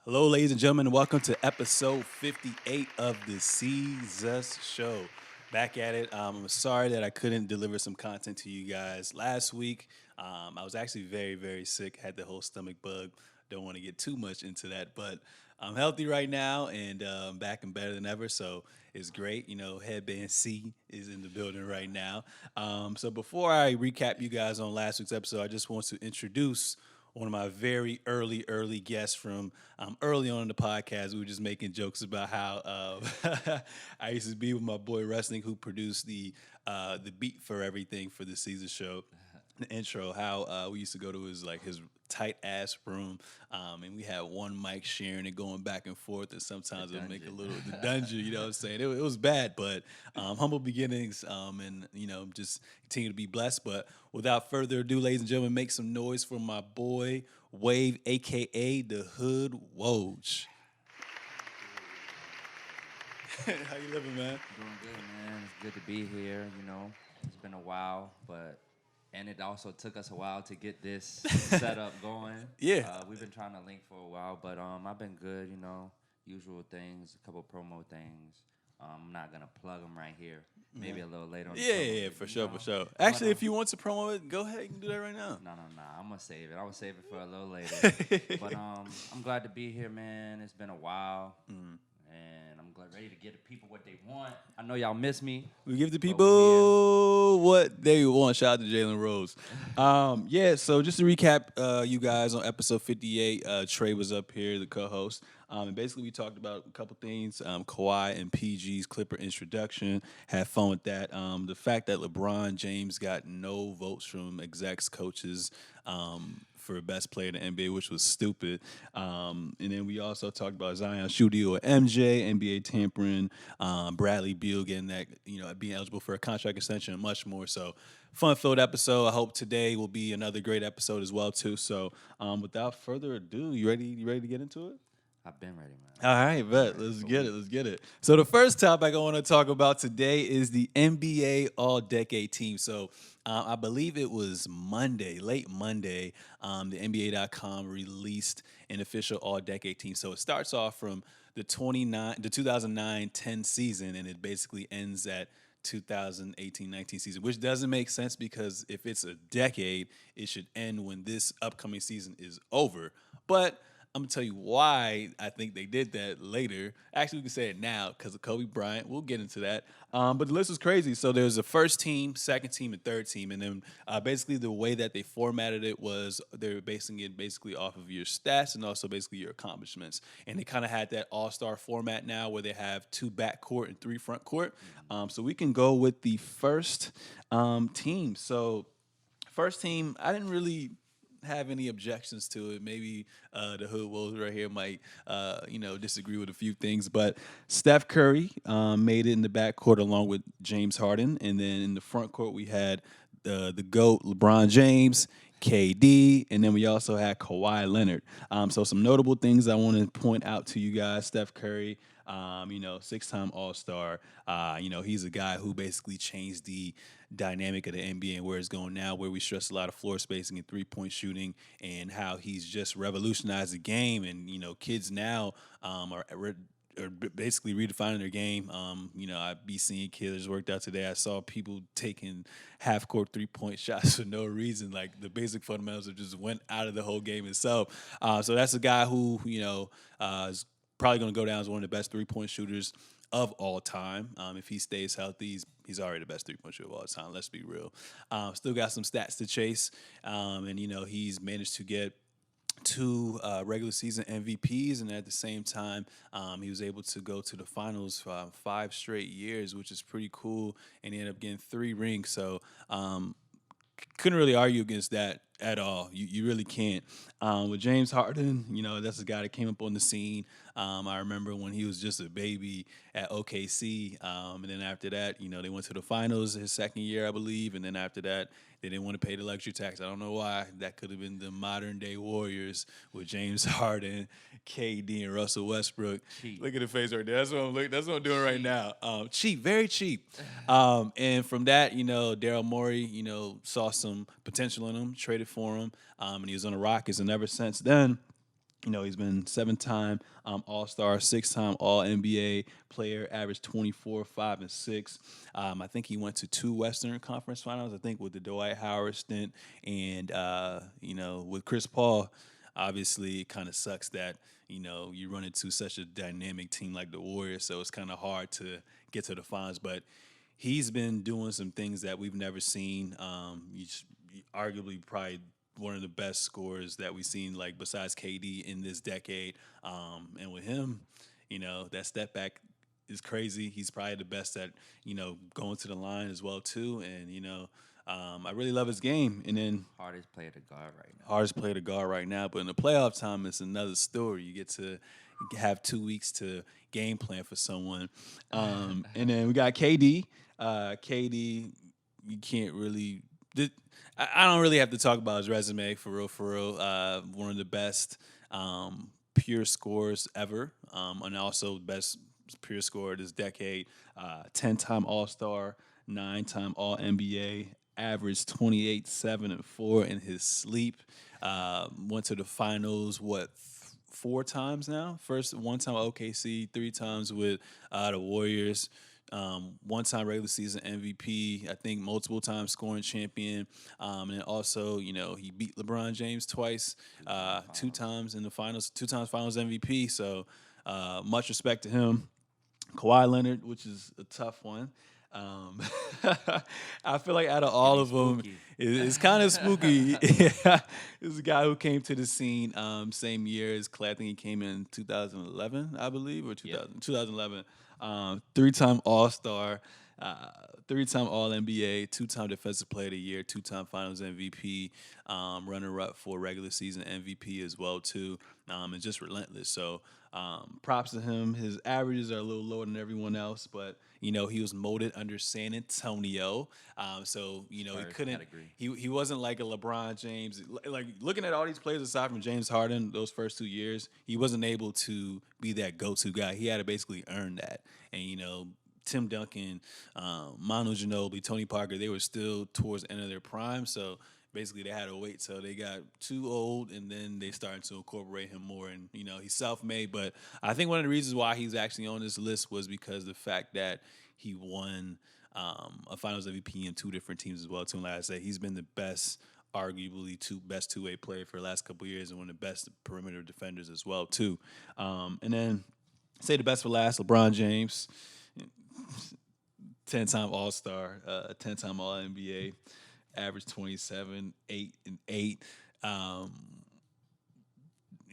Hello, ladies and gentlemen, and welcome to episode 58 of the Seezus Show. Back at it. I'm sorry that I couldn't deliver some content to you guys last week. I was actually very, very sick, had the whole stomach bug. Don't want to get too much into that, but I'm healthy right now and back and better than ever. So it's great. Headband C is in the building right now. So before I recap you guys on last week's episode, I just want to introduce one of my very early guests from early on in the podcast. We were just making jokes about how I used to be with my boy Wrestling, who produced the beat for everything for the Caesar show. The intro, how we used to go to his tight ass room, and we had one mic sharing and going back and forth, and sometimes it would make a little the dungeon. You know what I'm saying? It was bad, but humble beginnings, and just continue to be blessed. But without further ado, ladies and gentlemen, make some noise for my boy Wave, aka the Hood Woj. How you living, man? Doing good, man. It's good to be here. It's been a while, and it also took us a while to get this setup going. Yeah. We've been trying to link for a while, but I've been good. Usual things, a couple promo things. I'm not gonna plug them right here. Maybe a little later on. Yeah, for sure, for sure. Actually, if you want to promo it, go ahead. You can do that right now. No. I'm gonna save it. I'm gonna save it for a little later. But I'm glad to be here, man. It's been a while. And I'm ready to give the people what they want. I know y'all miss me. We give the people what they want. Shout out to Jalen Rose. So just to recap, you guys, on episode 58, Trey was up here, the co-host. And basically we talked about a couple things, Kawhi and PG's Clipper introduction. Had fun with that. The fact that LeBron James got no votes from execs, coaches, for best player in the NBA, which was stupid. And then we also talked about Zion shooting with MJ, NBA tampering, Bradley Beal getting that, being eligible for a contract extension, and much more. So fun-filled episode. I hope today will be another great episode as well, too. So without further ado, you ready? You ready to get into it? I've been ready, man. All right, bet. Let's get it. So the first topic I want to talk about today is the NBA All-Decade Team. So I believe it was Monday, late Monday, the NBA.com released an official All-Decade Team. So it starts off from the 2009-10 season, and it basically ends at 2018-19 season, which doesn't make sense because if it's a decade, it should end when this upcoming season is over. But I'm going to tell you why I think they did that later. Actually, we can say it now because of Kobe Bryant. We'll get into that. But the list was crazy. So there's a first team, second team, and third team. And then basically the way that they formatted it was they were basing it basically off of your stats and also basically your accomplishments. And they kind of had that all-star format now where they have 2 backcourt and 3 front court. So we can go with the first team. So first team, I didn't really have any objections to it. Maybe the Hood Wolves right here might, disagree with a few things. But Steph Curry made it in the backcourt along with James Harden. And then in the front court, we had the GOAT, LeBron James, KD, and then we also had Kawhi Leonard. So some notable things I want to point out to you guys. Steph Curry, 6-time All-Star. He's a guy who basically changed the dynamic of the NBA and where it's going now, where we stress a lot of floor spacing and three-point shooting, and how he's just revolutionized the game. And kids now are basically redefining their game. I be seeing kids worked out today. I saw people taking half-court three-point shots for no reason. Like the basic fundamentals have just went out of the whole game itself. So that's a guy who is probably going to go down as one of the best three-point shooters of all time. If he stays healthy, he's already the best three-point shooter of all time. Let's be real. Still got some stats to chase, and he's managed to get 2 regular season MVPs, and at the same time, he was able to go to the finals for 5 straight years, which is pretty cool. And he ended up getting 3 rings. So couldn't really argue against that at all. You really can't. With James Harden, that's a guy that came up on the scene. I remember when he was just a baby at OKC, and then after that, they went to the finals his second year, I believe, and then after that, they didn't want to pay the luxury tax. I don't know why. That could have been the modern-day Warriors with James Harden, KD, and Russell Westbrook. Cheap. Look at the face right there. That's what I'm doing right now. Cheap, very cheap. And from that, Daryl Morey, saw some potential in him, traded for him, and he was on the Rockets. And ever since then, He's been 7-time All-Star, 6-time All-NBA player, averaged 24, 5, and 6. I think he went to 2 Western Conference Finals, I think with the Dwight Howard stint. And, with Chris Paul, obviously it kind of sucks that, you run into such a dynamic team like the Warriors, so it's kind of hard to get to the finals. But he's been doing some things that we've never seen. He's arguably probably one of the best scorers that we've seen, like besides KD in this decade. And with him, that step back is crazy. He's probably the best at going to the line as well too. And I really love his game. And then Hardest player to guard right now. hardest player to guard right now. But in the playoff time, it's another story. You get to have 2 weeks to game plan for someone. And then we got KD. KD, you can't really. I don't really have to talk about his resume for real. For real, one of the best pure scorers ever, and also best pure scorer this decade. 10-time All Star, 9-time All NBA, averaged 28, 7, and 4 in his sleep. Went to the finals, 4 times now? First, 1 time OKC, 3 times with the Warriors. 1-time regular season MVP, I think multiple time scoring champion. And also, he beat LeBron James twice, 2 times in the finals, 2 times finals MVP. So much respect to him. Kawhi Leonard, which is a tough one. I feel like out of all of them, it's kind of spooky. Yeah. This is a guy who came to the scene same year as Clay. I think he came in 2011, I believe, or 2011. 3-time All-Star, 3-time All-NBA, 2-time Defensive Player of the Year, 2-time Finals MVP, runner-up for regular season MVP as well too, and just relentless. So props to him. His averages are a little lower than everyone else, but he was molded under San Antonio, so he couldn't. He wasn't like a LeBron James. Like looking at all these players aside from James Harden, those first 2 years, he wasn't able to be that go-to guy. He had to basically earn that, and Tim Duncan, Manu Ginobili, Tony Parker, they were still towards the end of their prime, so basically they had to wait till they got too old, and then they started to incorporate him more. And he's self-made, but I think one of the reasons why he's actually on this list was because the fact that he won a Finals MVP in 2 different teams as well too. And like I said, he's been the best, arguably best two-way player for the last couple of years, and one of the best perimeter defenders as well too. And then say the best for last, LeBron James. 10-time All-Star, 10-time All-NBA, average 27, 8, and 8.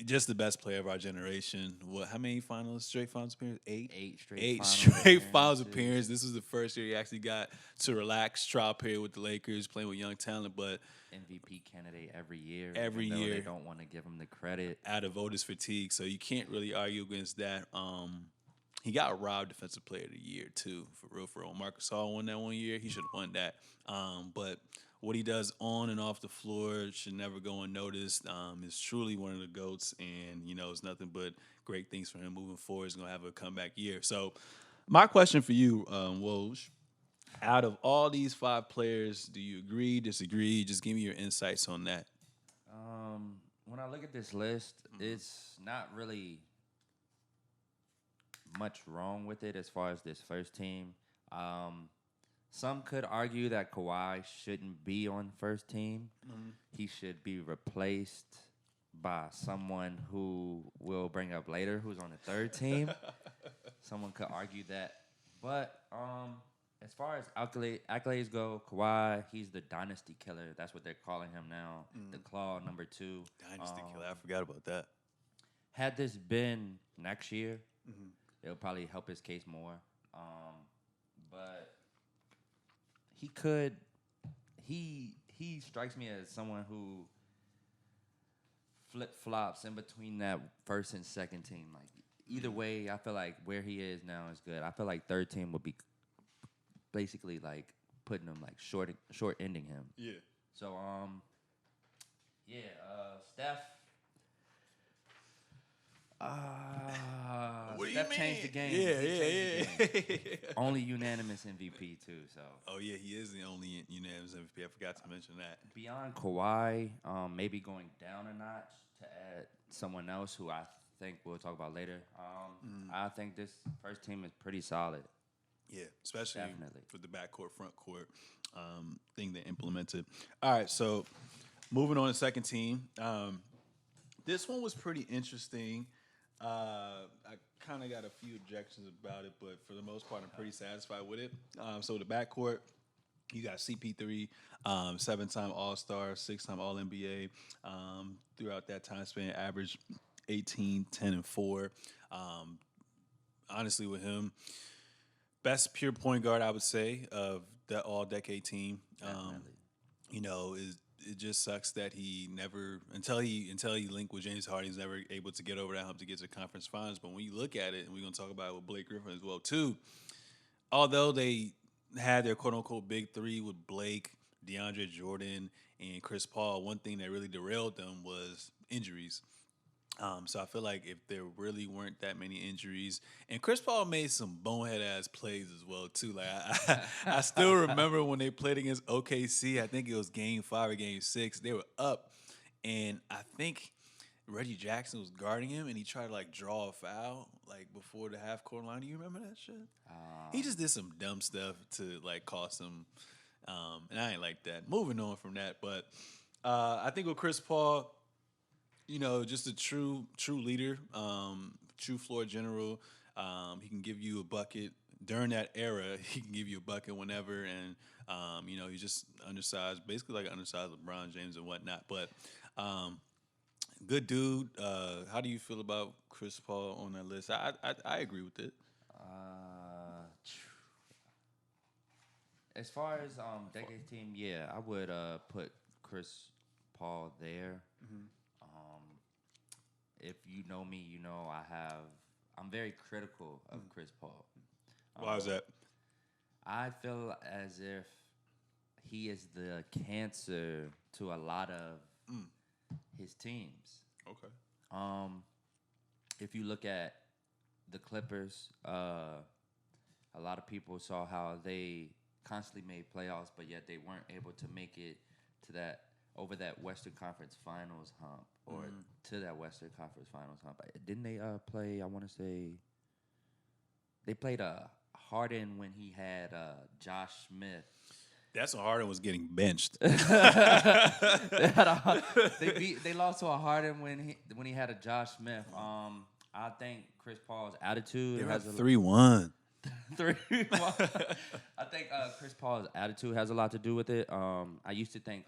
Just the best player of our generation. How many straight finals appearances? 8? 8 straight finals appearances. This was the first year he actually got to relax, trial period with the Lakers, playing with young talent, but MVP candidate every year. Every year. They don't want to give him the credit. Out of voters' fatigue, so you can't really argue against that. He got robbed Defensive Player of the Year, too, for real. Marcus Hall won that one year. He should have won that. But what he does on and off the floor should never go unnoticed. Is truly one of the GOATs, and, it's nothing but great things for him moving forward. He's going to have a comeback year. So my question for you, Woj, out of all these 5 players, do you agree, disagree? Just give me your insights on that. When I look at this list, it's not really much wrong with it as far as this first team. Some could argue that Kawhi shouldn't be on first team. He should be replaced by someone who we'll bring up later, who's on the third team. Someone could argue that. But as far as accolades go, Kawhi, he's the dynasty killer. That's what they're calling him now. The Claw number 2. Dynasty killer. I forgot about that. Had this been next year, it'll probably help his case more. But he strikes me as someone who flip-flops in between that first and second team. Like either way, I feel like where he is now is good. I feel like third team would be basically like putting him like short ending him. Yeah. So Steph, What do you Steph mean? changed the game. Yeah, He changed the game. yeah. Only unanimous MVP too. So Oh yeah, he is the only unanimous MVP. I forgot to mention that. beyond Kawhi, maybe going down a notch to add someone else who I think we'll talk about later. I think this first team is pretty solid. Yeah, especially Definitely. with the backcourt, front court thing they implemented. All right, so moving on to second team. This one was pretty interesting. I kind of got a few objections about it, but for the most part, I'm pretty satisfied with it. So the backcourt, you got CP3, 7-time All-Star, 6-time All-NBA. Throughout that time span, averaged 18, 10, and 4. Honestly, with him, best pure point guard, I would say, of the all-decade team. Definitely. It just sucks that he never until he linked with James Harden, he's never able to get over that hump to get to the conference finals. But when you look at it, and we're gonna talk about it with Blake Griffin as well too, although they had their quote unquote big three with Blake, DeAndre Jordan, and Chris Paul, one thing that really derailed them was injuries. So I feel like if there really weren't that many injuries, and Chris Paul made some bonehead ass plays as well too. Like I still remember when they played against OKC. I think it was Game 5 or Game 6. They were up, and I think Reggie Jackson was guarding him, and he tried to like draw a foul like before the half court line. Do you remember that shit? He just did some dumb stuff to like cost him, and I ain't like that. Moving on from that, but I think with Chris Paul. Just a true leader, true floor general. He can give you a bucket during that era. He can give you a bucket whenever, and he's just undersized, basically like an undersized LeBron James and whatnot. But good dude. How do you feel about Chris Paul on that list? I agree with it. As far as decade team, yeah, I would put Chris Paul there. If you know me, you know I'm very critical of Chris Paul. Why is that? I feel as if he is the cancer to a lot of his teams. Okay. If you look at the Clippers, a lot of people saw how they constantly made playoffs, but yet they weren't able to make it to over that Western Conference Finals hump or to that Western Conference Finals hump. Didn't they play, I want to say, they played Harden when he had Josh Smith. That's when Harden was getting benched. They lost to a Harden when he had a Josh Smith. I think Chris Paul's attitude They has were 3-1. 3-1. I think Chris Paul's attitude has a lot to do with it. I used to think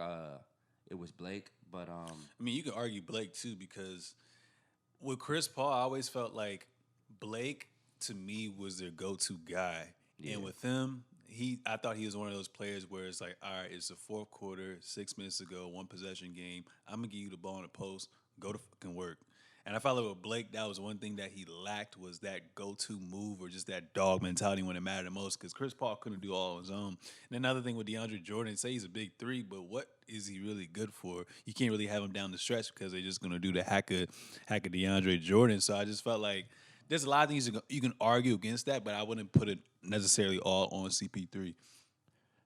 it was Blake, but I mean, you can argue Blake too because with Chris Paul, I always felt like Blake to me was their go-to guy, and with him, I thought he was one of those players where it's like, all right, it's the fourth quarter, 6 minutes to go, one possession game. I'm gonna give you the ball in the post, go to fucking work. And I felt like with Blake, that was one thing that he lacked was that go-to move or just that dog mentality when it mattered the most because Chris Paul couldn't do all on his own. And another thing with DeAndre Jordan, say he's a big three, but what is he really good for? You can't really have him down the stretch because they're just going to do the hack of DeAndre Jordan. So I just felt like there's a lot of things you can argue against that, but I wouldn't put it necessarily all on CP3.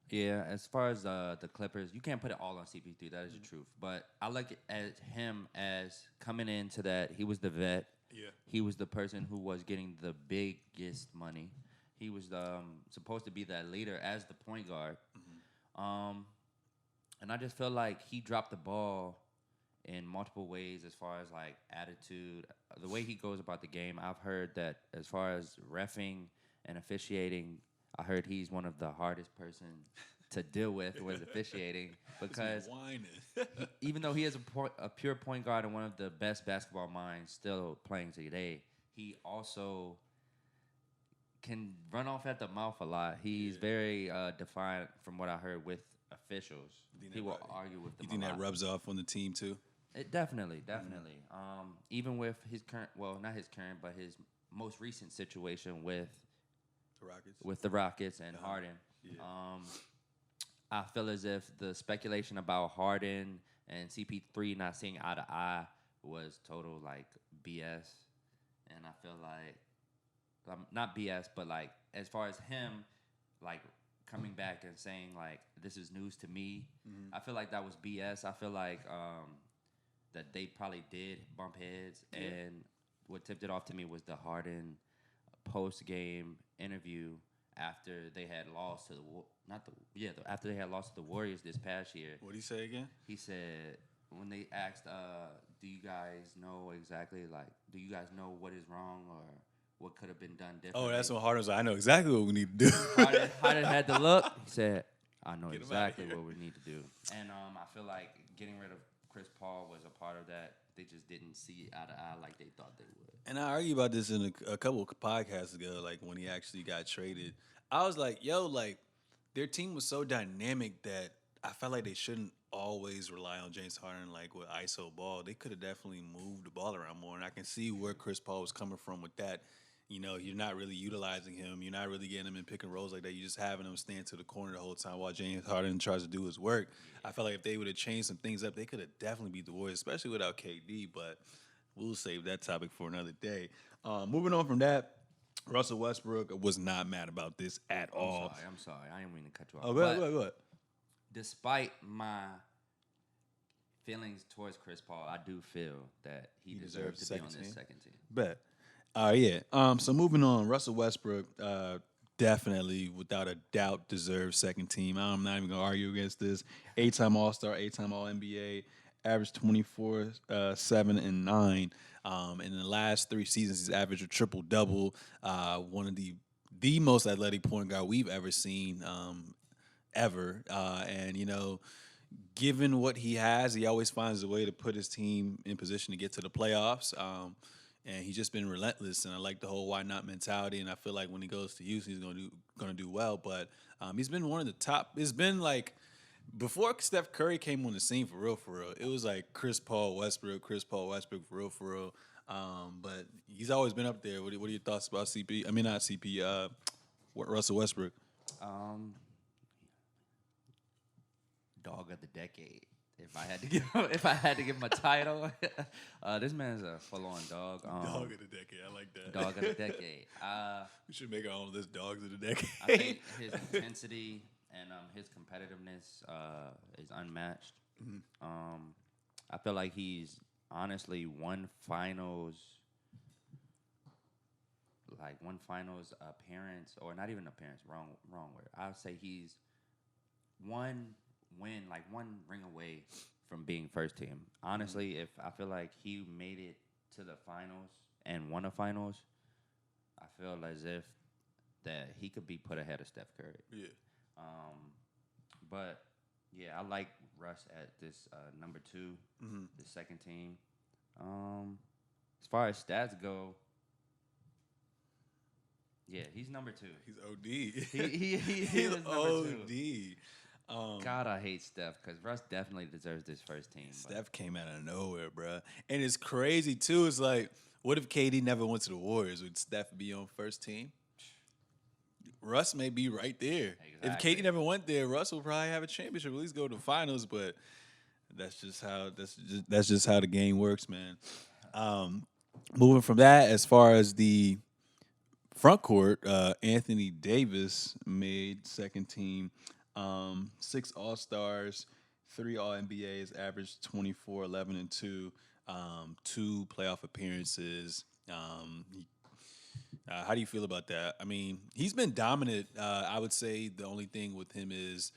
Yeah, as far as the Clippers, you can't put it all on CP3. That is the truth. But I look at him as coming into that. He was the vet. Yeah. He was the person who was getting the biggest money. He was supposed to be that leader as the point guard. And I just feel like he dropped the ball in multiple ways as far as like attitude, the way he goes about the game. I've heard that as far as reffing and officiating, I heard he's one of the hardest person to deal with officiating because even though he is a pure point guard and one of the best basketball minds still playing today, he also can run off at the mouth a lot. He's very defiant from what I heard with officials. He will argue with them. You think that rubs off on the team too? It definitely. Even with his current, well, not his current, but his most recent situation with the Rockets and Harden. Yeah. I feel as if the speculation about Harden and CP3 not seeing eye to eye was total like BS. and I feel like not BS, but like as far as him, like coming back and saying like this is news to me, I feel like that was BS. I feel like that they probably did bump heads, and what tipped it off to me was the Harden post game interview after they had lost to after they had lost to the Warriors this past year. What did he say again? He said when they asked, "Do you guys know exactly like do you guys know what is wrong or what could have been done differently?" Oh, that's when Harden was like, I know exactly what we need to do. Harden had to look. He said, "I know Get him exactly outta here. what we need to do." And I feel like getting rid of Chris Paul was a part of that. They just didn't see eye to eye like they thought they would. And I argued about this in a couple of podcasts ago, like when he actually got traded. I was like, yo, like their team was so dynamic that I felt like they shouldn't always rely on James Harden like with ISO ball. They could have definitely moved the ball around more. And I can see where Chris Paul was coming from with that. You know, you're not really utilizing him. You're not really getting him in pick and rolls like that. You're just having him stand to the corner the whole time while James Harden tries to do his work. I felt like if they would have changed some things up, they could have definitely beat the Warriors, especially without KD. But we'll save that topic for another day. Moving on from that, Russell Westbrook was not mad about this at all. I'm sorry. I didn't mean to cut you off. Oh, go ahead. Despite my feelings towards Chris Paul, I do feel that he deserves to be on this second team. Bet. Yeah. So moving on, Russell Westbrook definitely, without a doubt, deserves second team. I'm not even gonna argue against this. 8-time All-Star, 8-time All-NBA, averaged 24, 7, and 9. In the last 3 seasons, he's averaged a triple-double. One of the most athletic point guard we've ever seen, ever. And, you know, given what he has, he always finds a way to put his team in position to get to the playoffs. And he's just been relentless, and I like the whole why not mentality. And I feel like when he goes to Houston, he's gonna do well. But he's been one of the top. It's been like before Steph Curry came on the scene for real. It was like Chris Paul, Westbrook, for real. But he's always been up there. What are your thoughts about CP? I mean, not CP. Russell Westbrook. Dog of the decade. If I had to give him a title, this man's a full-on dog. Dog of the decade. I like that. Dog of the decade. We should make our own list. Dogs of the decade. I think his intensity and his competitiveness is unmatched. I feel like he's honestly one finals appearance, or not even appearance. Wrong word. I would say he's one ring away from being first team. Honestly, if I feel like he made it to the finals and won the finals, I feel as if that he could be put ahead of Steph Curry. Yeah. But yeah, I like Russ at this number 2, the second team. As far as stats go, yeah, he's number 2. He's OD. He He's is number 2. OD. God, I hate Steph because Russ definitely deserves this first team. Steph came out of nowhere, bro. And it's crazy, too. It's like, what if KD never went to the Warriors? Would Steph be on first team? Russ may be right there. Exactly. If KD never went there, Russ will probably have a championship, at least go to the finals. But that's just how the game works, man. Moving from that, as far as the front court, Anthony Davis made second team. 6 All-Stars, 3 All-NBAs, averaged 24, 11, and 2. 2 playoff appearances. How do you feel about that? I mean, he's been dominant. I would say the only thing with him is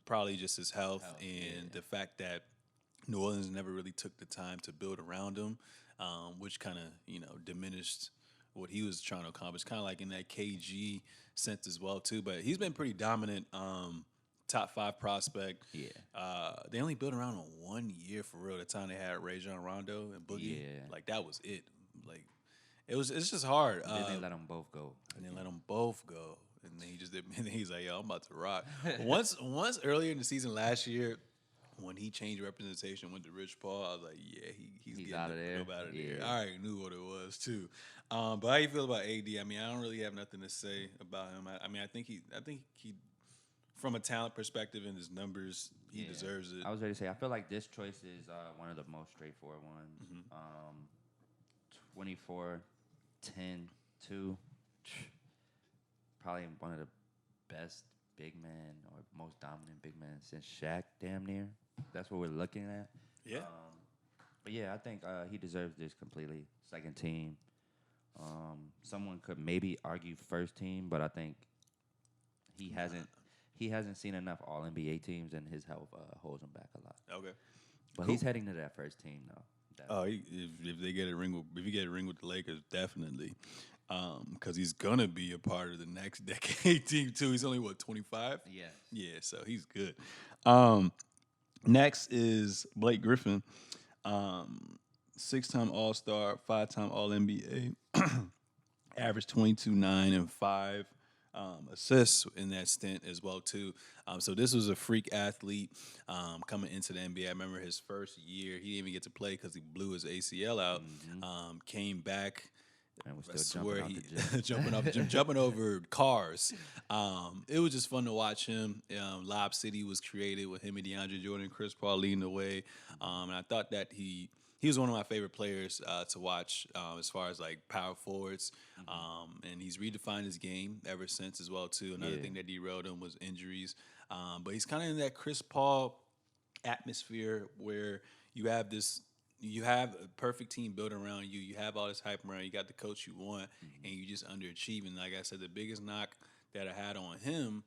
probably just his health and the fact that New Orleans never really took the time to build around him, which kind of, diminished what he was trying to accomplish, kind of like in that KG sense as well, too. But he's been pretty dominant. Top 5 prospect. Yeah. They only built around him 1 year for real. The time they had Rajon Rondo and Boogie. Yeah. Like, that was it. Like, it's just hard. And then they let them both go. And then he just did. And then he's like, yo, I'm about to rock. Once earlier in the season last year, when he changed representation, went to Rich Paul, I was like, yeah, he's getting out of there. Out of there. I already knew what it was too. But how you feel about AD? I mean, I don't really have nothing to say about him. I think he from a talent perspective and his numbers, he deserves it. I was ready to say, I feel like this choice is one of the most straightforward ones. 24 10-2. Probably one of the best big men or most dominant big men since Shaq, damn near. That's what we're looking at. Yeah. But yeah, I think he deserves this completely. Second team. Someone could maybe argue first team, but I think he hasn't seen enough All NBA teams, and his health holds him back a lot. Okay. But Cool. he's heading to that first team though. Oh, if they get a ring with, if you get a ring with the Lakers, definitely, because he's gonna be a part of the next decade team too. He's only 25. Yeah. Yeah, so he's good. Next is Blake Griffin, 6-time All-Star, 5-time All-NBA, averaged 22, 9, and 5 assists in that stint as well too. So this was a freak athlete coming into the NBA. I remember his first year, he didn't even get to play because he blew his ACL out. Came back. And we're I still swear jumping he off the gym. jumping off the gym, jumping over cars. It was just fun to watch him. Lob City was created with him and DeAndre Jordan, Chris Paul leading the way, and I thought that he was one of my favorite players to watch as far as like power forwards. And he's redefined his game ever since as well too. Another thing that derailed him was injuries, but he's kind of in that Chris Paul atmosphere where you have a perfect team built around you. You have all this hype around you. You got the coach you want, and you just underachieving. Like I said, the biggest knock that I had on him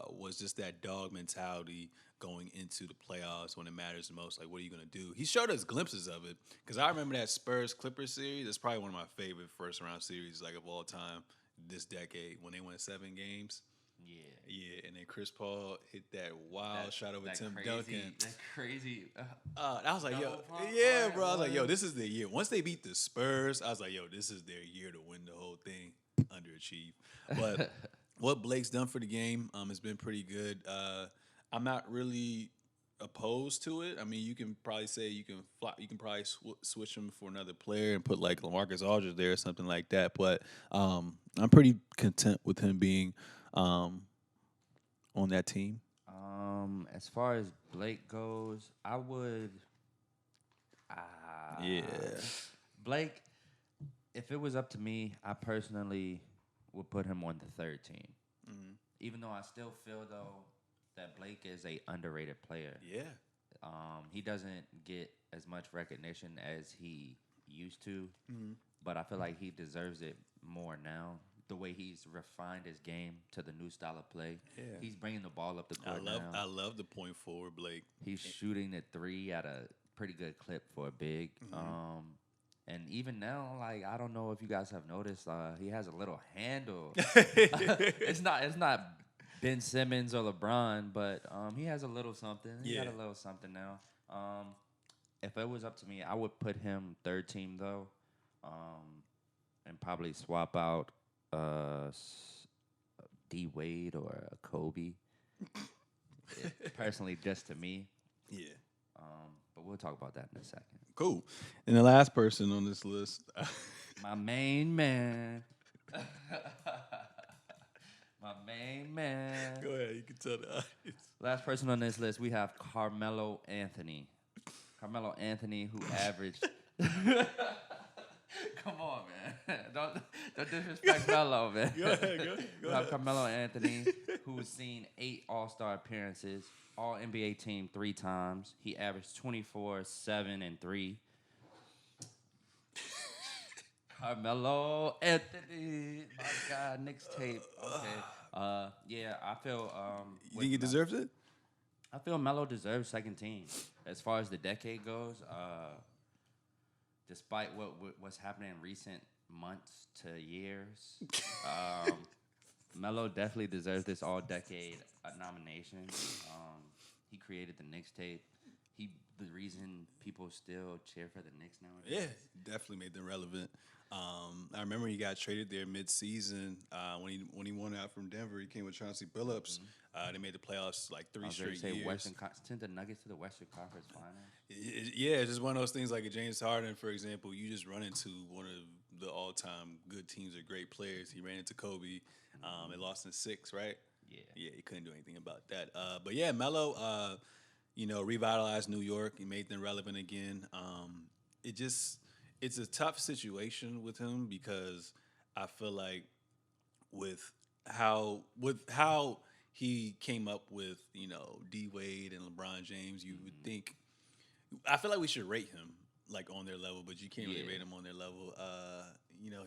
was just that dog mentality going into the playoffs when it matters the most. Like, what are you going to do? He showed us glimpses of it because I remember that Spurs-Clippers series. That's probably one of my favorite first-round series like of all time this decade when they won 7 games. Yeah, and then Chris Paul hit that wild shot over Tim Duncan. That crazy. I was like, yo, pump, yeah, bro. I was like, yo, this is their year. Once they beat the Spurs, I was like, yo, this is their year to win the whole thing, underachieve. But what Blake's done for the game has been pretty good. I'm not really opposed to it. I mean, you can probably say you can probably switch him for another player and put like LaMarcus Aldridge there or something like that. But I'm pretty content with him being on that team. As far as Blake goes, I would. Yeah. Blake, if it was up to me, I personally would put him on the third team. Even though I still feel though that Blake is a underrated player. Yeah. He doesn't get as much recognition as he used to, but I feel like he deserves it more now. The way he's refined his game to the new style of play. Yeah. He's bringing the ball up the court now. I love the point forward, Blake. He's shooting the 3 at a pretty good clip for a big. And even now, like, I don't know if you guys have noticed, he has a little handle. It's not Ben Simmons or LeBron, but he has a little something. He got a little something now. If it was up to me, I would put him third team, though, and probably swap out D Wade or Kobe. Personally, just to me. Yeah. But we'll talk about that in a second. Cool. And the last person on this list, my main man. My main man. Go ahead, you can tell the audience. Last person on this list, we have Carmelo Anthony. Carmelo Anthony, who averaged. Come on, man. Don't disrespect Melo, man. Go ahead. We have Carmelo Anthony, who's seen 8 All-Star appearances, All-NBA team 3 times. He averaged 24, 7, and 3. Carmelo Anthony. My God, Knicks tape. Okay. Yeah, I feel... you think he deserves it? I feel Melo deserves second team. As far as the decade goes, despite what's happening in recent months to years, Melo definitely deserves this all-decade nomination. He created the Knicks tape. The reason people still cheer for the Knicks nowadays. Yeah, definitely made them relevant. I remember he got traded there mid-season when he won out from Denver. He came with Chauncey Billups. They made the playoffs like 3 straight years. Sent the Nuggets to the Western Conference Finals. It's just one of those things like a James Harden, for example. You just run into one of the all-time good teams or great players. He ran into Kobe. They lost in 6, right? Yeah, he couldn't do anything about that. But yeah, Melo, revitalized New York. He made them relevant again. it's a tough situation with him because I feel like with how he came up with D Wade and LeBron James, you would think I feel like we should rate him like on their level, but you can't really Yeah. rate him on their level.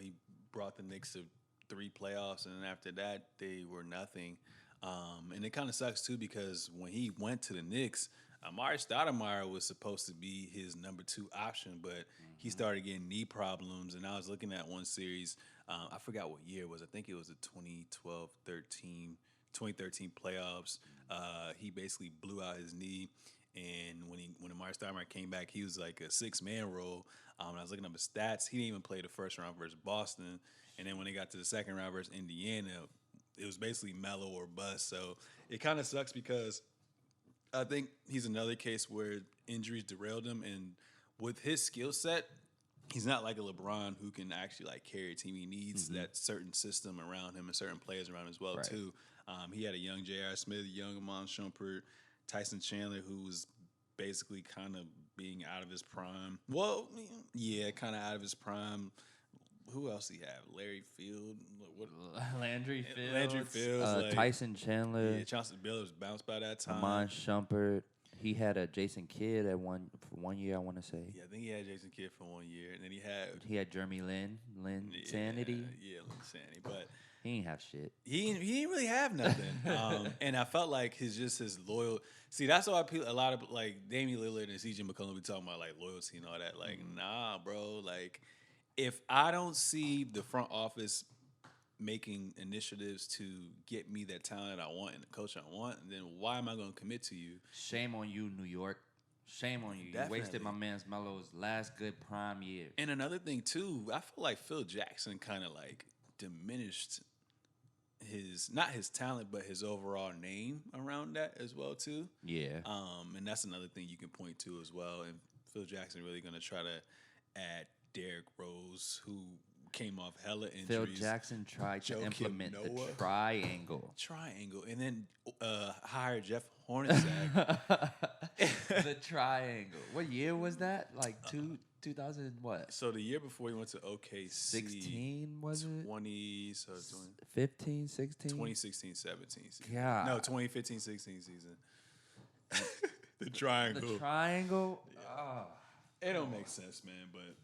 He brought the Knicks to 3 playoffs, and then after that they were nothing. And it kind of sucks too because when he went to the Knicks, Amari Stoudemire was supposed to be his number 2 option, but he started getting knee problems. And I was looking at one series. I forgot what year it was. I think it was the 2013 playoffs. He basically blew out his knee. And when Amari Stoudemire came back, he was like a 6-man role. I was looking up his stats. He didn't even play the first round versus Boston. And then when they got to the second round versus Indiana, it was basically Melo or bust. So it kind of sucks because I think he's another case where injuries derailed him. And with his skill set, he's not like a LeBron who can actually like carry a team. He needs that certain system around him and certain players around him as well Right. too. He had a young J.R. Smith, young Amon Shumpert, Tyson Chandler, who was basically kind of being out of his prime. Well, yeah, kind of out of his prime. Who else he have? Larry Field, what? Landry Fields. Landry Fields, like, Tyson Chandler. Yeah, Chauncey Billups bounced by that time. Amon Shumpert. He had a Jason Kidd for 1 year, I want to say. Yeah, I think he had Jason Kidd for 1 year, and then He had Jeremy Lin Sanity. Yeah, Lin Sanity, but He ain't have shit. he didn't really have nothing. And I felt like his loyal. See, that's why a lot of like Damian Lillard and CJ McCollum be talking about like loyalty and all that. Like, nah, bro. Like, if I don't see the front office making initiatives to get me that talent I want and the coach I want, then why am I going to commit to you? Shame on you, New York. Shame on you. Definitely. You wasted my man's Melo's last good prime year. And another thing too, I feel like Phil Jackson kind of like diminished not his talent, but his overall name around that as well too. Yeah. And that's another thing you can point to as well. And Phil Jackson really going to try to add Derrick Rose, who came off hella injuries. Phil Jackson tried to Joakim implement the Noah. triangle. And then hire Jeff Hornacek. The triangle. What year was that? Like 2000 what? So the year before he went to OKC. 16 was it? 20, so 15, 16? 2016, 17 season. God. No, 2015, 16 season. The triangle. The triangle? Oh. It don't make sense, man, but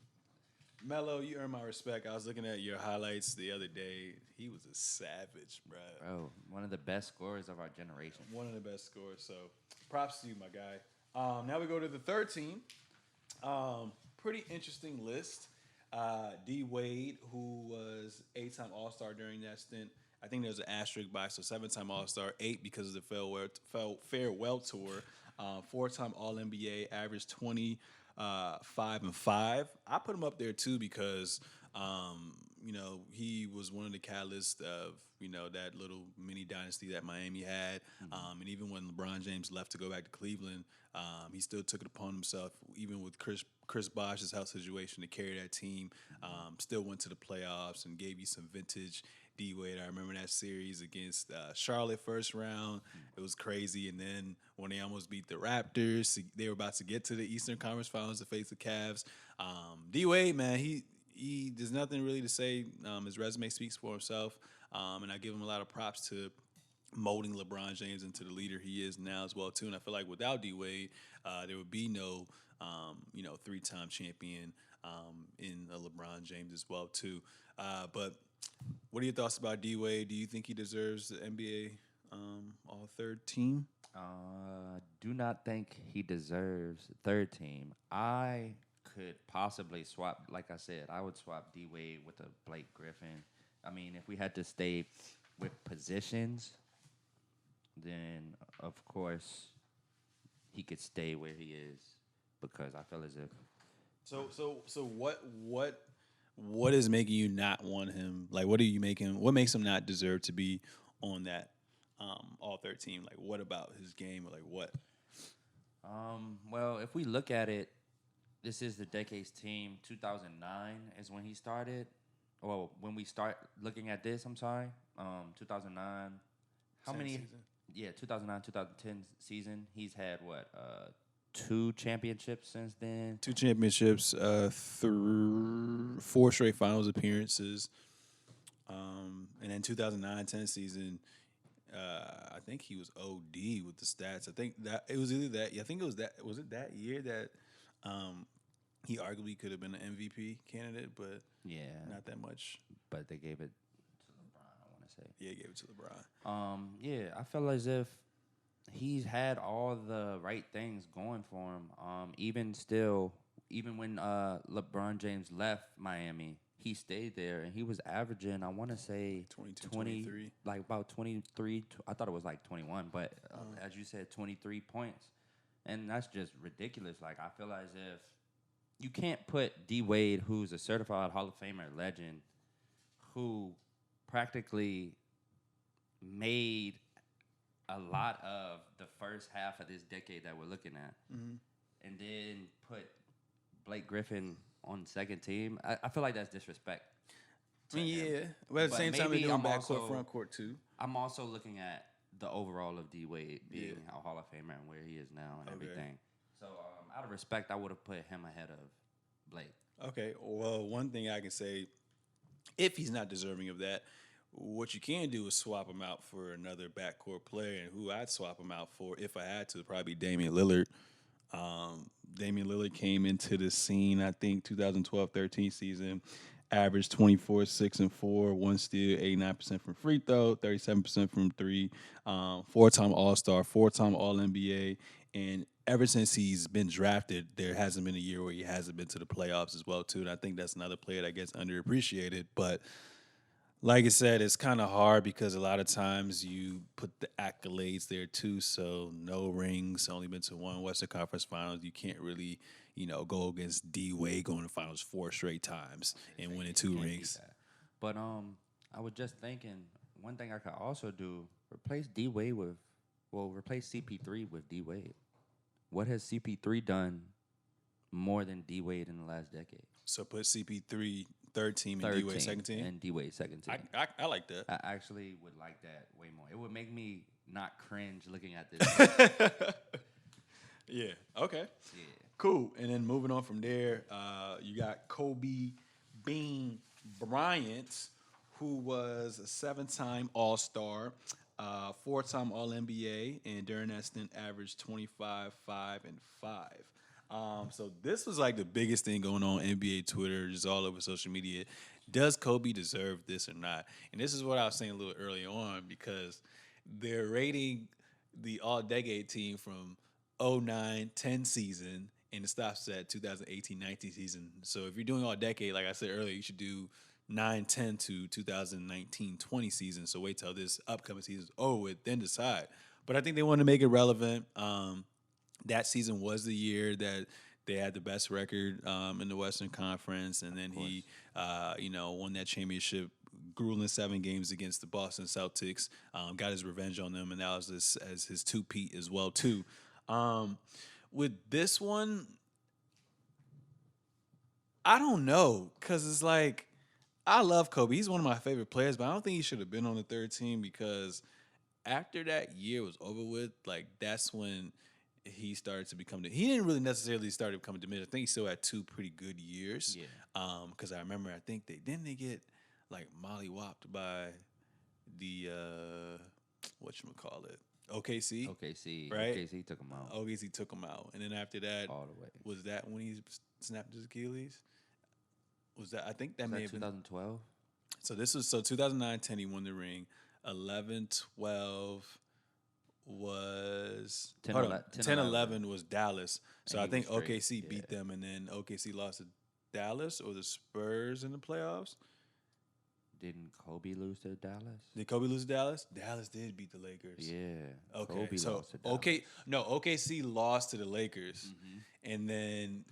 Melo, you earn my respect. I was looking at your highlights the other day. He was a savage, bro. Bro, one of the best scorers of our generation. One of the best scorers. So props to you, my guy. Now we go to the third team. Pretty interesting list. D Wade, who was 8-time All-Star during that stint. I think there's an asterisk by, so 7-time All-Star, 8 because of the farewell tour. 4-time All-NBA, averaged 5 and 5. I put him up there too because he was one of the catalysts of that little mini dynasty that Miami had. And even when LeBron James left to go back to Cleveland, he still took it upon himself, even with Chris Bosh's health situation, to carry that team. Still went to the playoffs and gave you some vintage D Wade. I remember that series against Charlotte first round. It was crazy. And then when they almost beat the Raptors, they were about to get to the Eastern Conference Finals to face the Cavs. D Wade, man, he there's nothing really to say. His resume speaks for himself. And I give him a lot of props to molding LeBron James into the leader he is now as well too. And I feel like without D Wade, there would be no 3-time champion in LeBron James as well too. But what are your thoughts about D Wade? Do you think he deserves the NBA All-Third Team? Do not think he deserves third team. I could possibly swap, like I said, I would swap D Wade with a Blake Griffin. I mean, if we had to stay with positions, then of course he could stay where he is because I feel as if. So what is making you not want him? Like, what makes him not deserve to be on that All-Third Team? Like, what about his game? Or like, what? Well, if we look at it, this is the decade's team. 2009 is when he started. Well, when we start looking at this, 2009. How many? Season? Yeah, 2009, 2010 season. He's had what? 2 championships since then. 2 championships, 4 straight finals appearances. And then 2009-10 season, I think he was OD with the stats. I think that it was either that. I think it was that. Was it that year that he arguably could have been an MVP candidate, but Yeah, not that much. but they gave it to LeBron, I want to say. Yeah, he gave it to LeBron. Yeah, I feel as if he's had all the right things going for him. Even when LeBron James left Miami, he stayed there and he was averaging, I want to say 22, 20, 23. like about 23. I thought it was like 21, but as you said, 23 points, and that's just ridiculous. Like I feel as if you can't put D Wade, who's a certified Hall of Famer legend, who practically made a lot of the first half of this decade that we're looking at, and then put Blake Griffin on second team. I feel like that's disrespect. I mean, yeah, but at the same time, they're doing backcourt, front court too. I'm also looking at the overall of D Wade being a Hall of Famer and where he is now and everything. So, out of respect, I would have put him ahead of Blake. Okay, well, one thing I can say, if he's not deserving of that, what you can do is swap him out for another backcourt player, and who I'd swap him out for, if I had to, probably Damian Lillard. Damian Lillard came into the scene, I think, 2012-13 season, averaged 24, 6 and 4, 1 steal, 89% from free throw, 37% from three, 4-time All-Star, 4-time All-NBA, and ever since he's been drafted, there hasn't been a year where he hasn't been to the playoffs as well too. And I think that's another player that gets underappreciated, but like I said, it's kind of hard because a lot of times you put the accolades there too. So no rings, only been to 1 Western Conference Finals. You can't really, go against D Wade going to finals 4 straight times and winning 2 rings. But I was just thinking one thing I could also do: replace CP3 with D Wade. What has CP3 done more than D Wade in the last decade? So put CP3 third team and D Wade second team. And D Wade second team. I like that. I actually would like that way more. It would make me not cringe looking at this. Yeah. Okay. Yeah. Cool. And then moving on from there, you got Kobe Bean Bryant, who was a 7-time All-Star, 4-time All-NBA, and during that stint averaged 25, 5, and 5. So this was like the biggest thing going on NBA Twitter, just all over social media. Does Kobe deserve this or not? And this is what I was saying a little early on, because they're rating the all-decade team from 09-10 season, and it stops at 2018-19 season. So if you're doing all-decade, like I said earlier, you should do 9-10 to 2019-20 season. So wait till this upcoming season is over with, then decide. But I think they want to make it relevant. That season was the year that they had the best record in the Western Conference, and then he, won that championship, grueling 7 games against the Boston Celtics. Got his revenge on them, and that was as his two-peat as well too. With this one, I don't know, because it's like, I love Kobe. He's one of my favorite players, but I don't think he should have been on the third team, because after that year was over with, like, that's when he started to become he didn't really necessarily start to become diminished. I think he still had 2 pretty good years. Yeah. Because I remember, I think they get like mollywopped by the whatchamacallit, OKC. OKC. Right? OKC took him out. OKC took him out. And then after that, all the way. Was that when he snapped his Achilles? Was that, I think that may have 2012? So 2009-10 he won the ring. 11-12 was 10-11 was Dallas. So I think OKC beat them, and then OKC lost to Dallas or the Spurs in the playoffs. Didn't Kobe lose to Dallas? Did Kobe lose to Dallas? Dallas did beat the Lakers. Yeah. Okay. Kobe so lost to Dallas. OKC lost to the Lakers, and then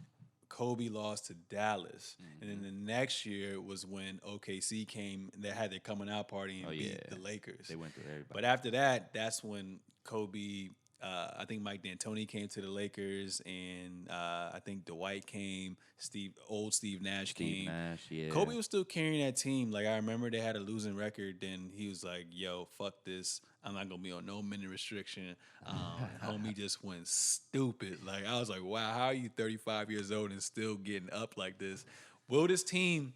Kobe lost to Dallas. And then the next year was when OKC came. They had their coming out party and beat the Lakers. They went through everybody. But after that, that's when Kobe I think Mike D'Antoni came to the Lakers, and I think Dwight came. Old Steve Nash Steve came. Nash, yeah. Kobe was still carrying that team. Like I remember they had a losing record. Then he was like, "Yo, fuck this. I'm not gonna be on no minute restriction." Homie just went stupid. Like I was like, "Wow, how are you 35 years old and still getting up like this?" Will this team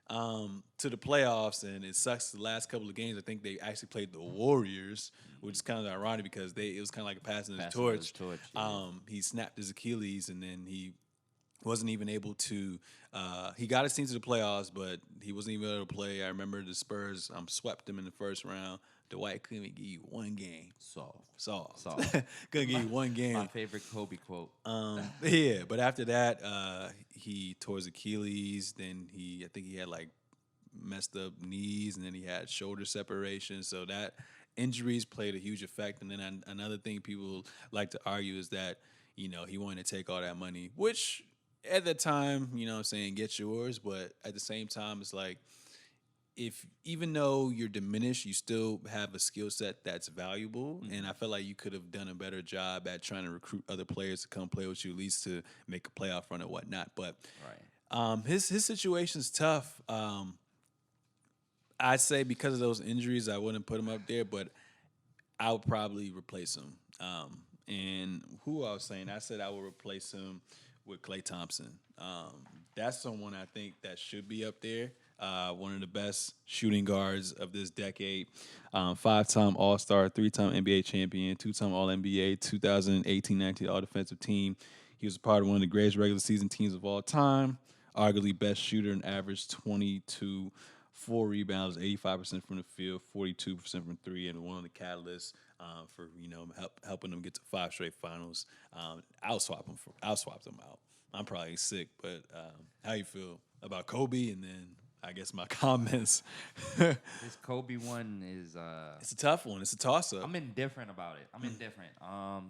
to the playoffs? And it sucks. The last couple of games, I think they actually played the Warriors, which is kind of ironic because it was kind of like a passing his Passing of his torch. torch, yeah. He snapped his Achilles, and then he wasn't even able to. He got his team to the playoffs, but he wasn't even able to play. I remember the Spurs swept them in the first round. Dwight couldn't even give you one game. Soft. Couldn't give you one game. My favorite Kobe quote. Yeah, but after that, he tore his Achilles. Then I think he had like messed up knees, and then he had shoulder separation. So that injuries played a huge effect. And then another thing people like to argue is that he wanted to take all that money, which at the time, I'm saying get yours, but at the same time, it's like if even though you're diminished, you still have a skill set that's valuable. And I feel like you could have done a better job at trying to recruit other players to come play with you, at least to make a playoff run or whatnot. But his situation's tough. I'd say because of those injuries, I wouldn't put him up there, but I would probably replace him. And who I was saying, I said I would replace him with Klay Thompson. That's someone I think that should be up there. One of the best shooting guards of this decade. 5-time All-Star, 3-time NBA champion, 2-time All-NBA, 2018-19 All-Defensive Team. He was a part of one of the greatest regular season teams of all time. Arguably best shooter and averaged 22, 4 rebounds, 85% from the field, 42% from three, and one of the catalysts for helping them get to 5 straight finals. I'll swap them out. I'm probably sick, but how you feel about Kobe? And then I guess my comments. This Kobe one is It's a tough one. It's a toss up. I'm indifferent about it. I'm indifferent. I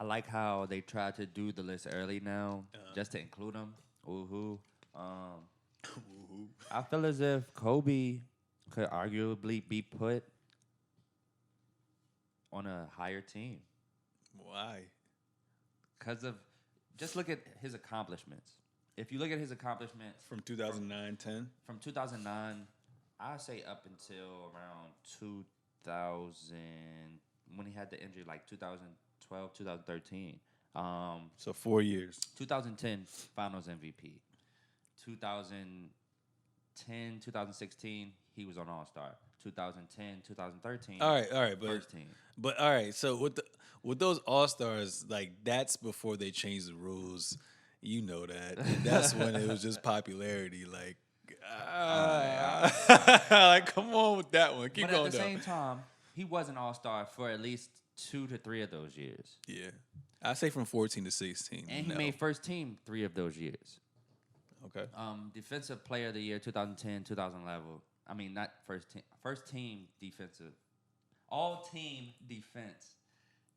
like how they tried to do the list early now, just to include them. Woohoo. I feel as if Kobe could arguably be put on a higher team. Why? Because of, just look at his accomplishments. If you look at his accomplishments From 2009, 10? from 2009, I'd say up until around 2000, when he had the injury, like 2012, 2013. So 4 years. 2010, Finals MVP. 2010, 2016, he was on All-Star. 2010, 2013. All right, but first team. But all right, so with those All-Stars, like that's before they changed the rules. You know that. And that's when it was just popularity. Like, like come on with that one. Keep But going. at the same time, he was an All-Star for at least 2 to 3 of those years. Yeah, I say from 14 to 16. And he made first team 3 of those years. Okay. Defensive Player of the Year 2010, 2011. I mean, not first team. First team defensive. All team defense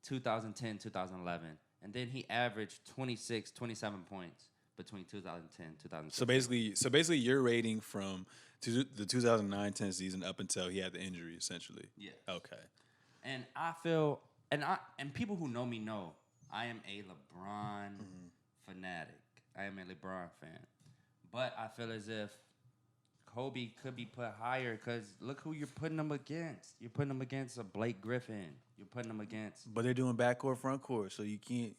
2010, 2011. And then he averaged 26, 27 points between 2010 and 2016. So basically your rating from the 2009-10 season up until he had the injury essentially. Yeah. Okay. And I feel and people who know me know I am a LeBron fanatic. I am a LeBron fan. But I feel as if Kobe could be put higher because look who you're putting him against. You're putting him against a Blake Griffin. You're putting him against. But they're doing backcourt, front court, so you can't.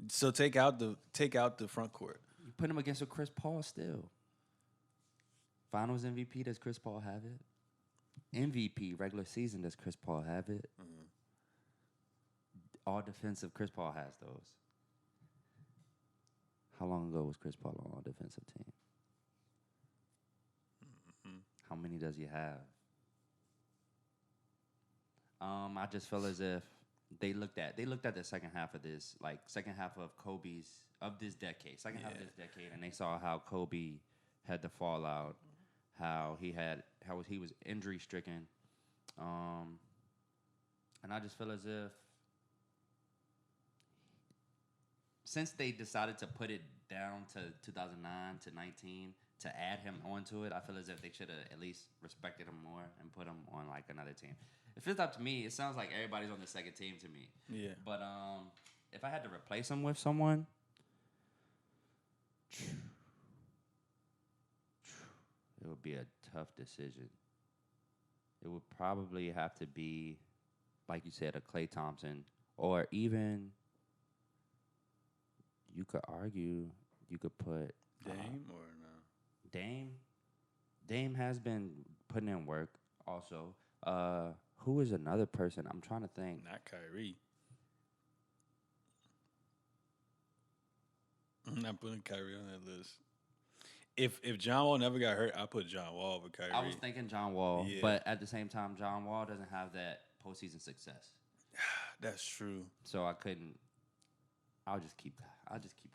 So take out the front court. You put him against a Chris Paul still. Finals MVP, does Chris Paul have it? MVP, regular season, does Chris Paul have it? All defensive, Chris Paul has those. How long ago was Chris Paul on all defensive team? How many does he have? I just feel as if they looked at the second half of this, like second half of this decade, and they saw how Kobe had the fallout, how he was injury stricken, and I just feel as if since they decided to put it down to 2009 to 19 to add him onto it, I feel as if they should have at least respected him more and put him on like another team. If it's up to me, it sounds like everybody's on the second team to me. Yeah. But if I had to replace him with someone, it would be a tough decision. It would probably have to be, like you said, a Klay Thompson, or even you could argue you could put Dame or no? Dame. Dame has been putting in work also. Who is another person? I'm trying to think. Not Kyrie. I'm not putting Kyrie on that list. If John Wall never got hurt, I put John Wall over Kyrie. I was thinking John Wall, Yeah. but at the same time, John Wall doesn't have that postseason success, That's true. so I couldn't. I'll just keep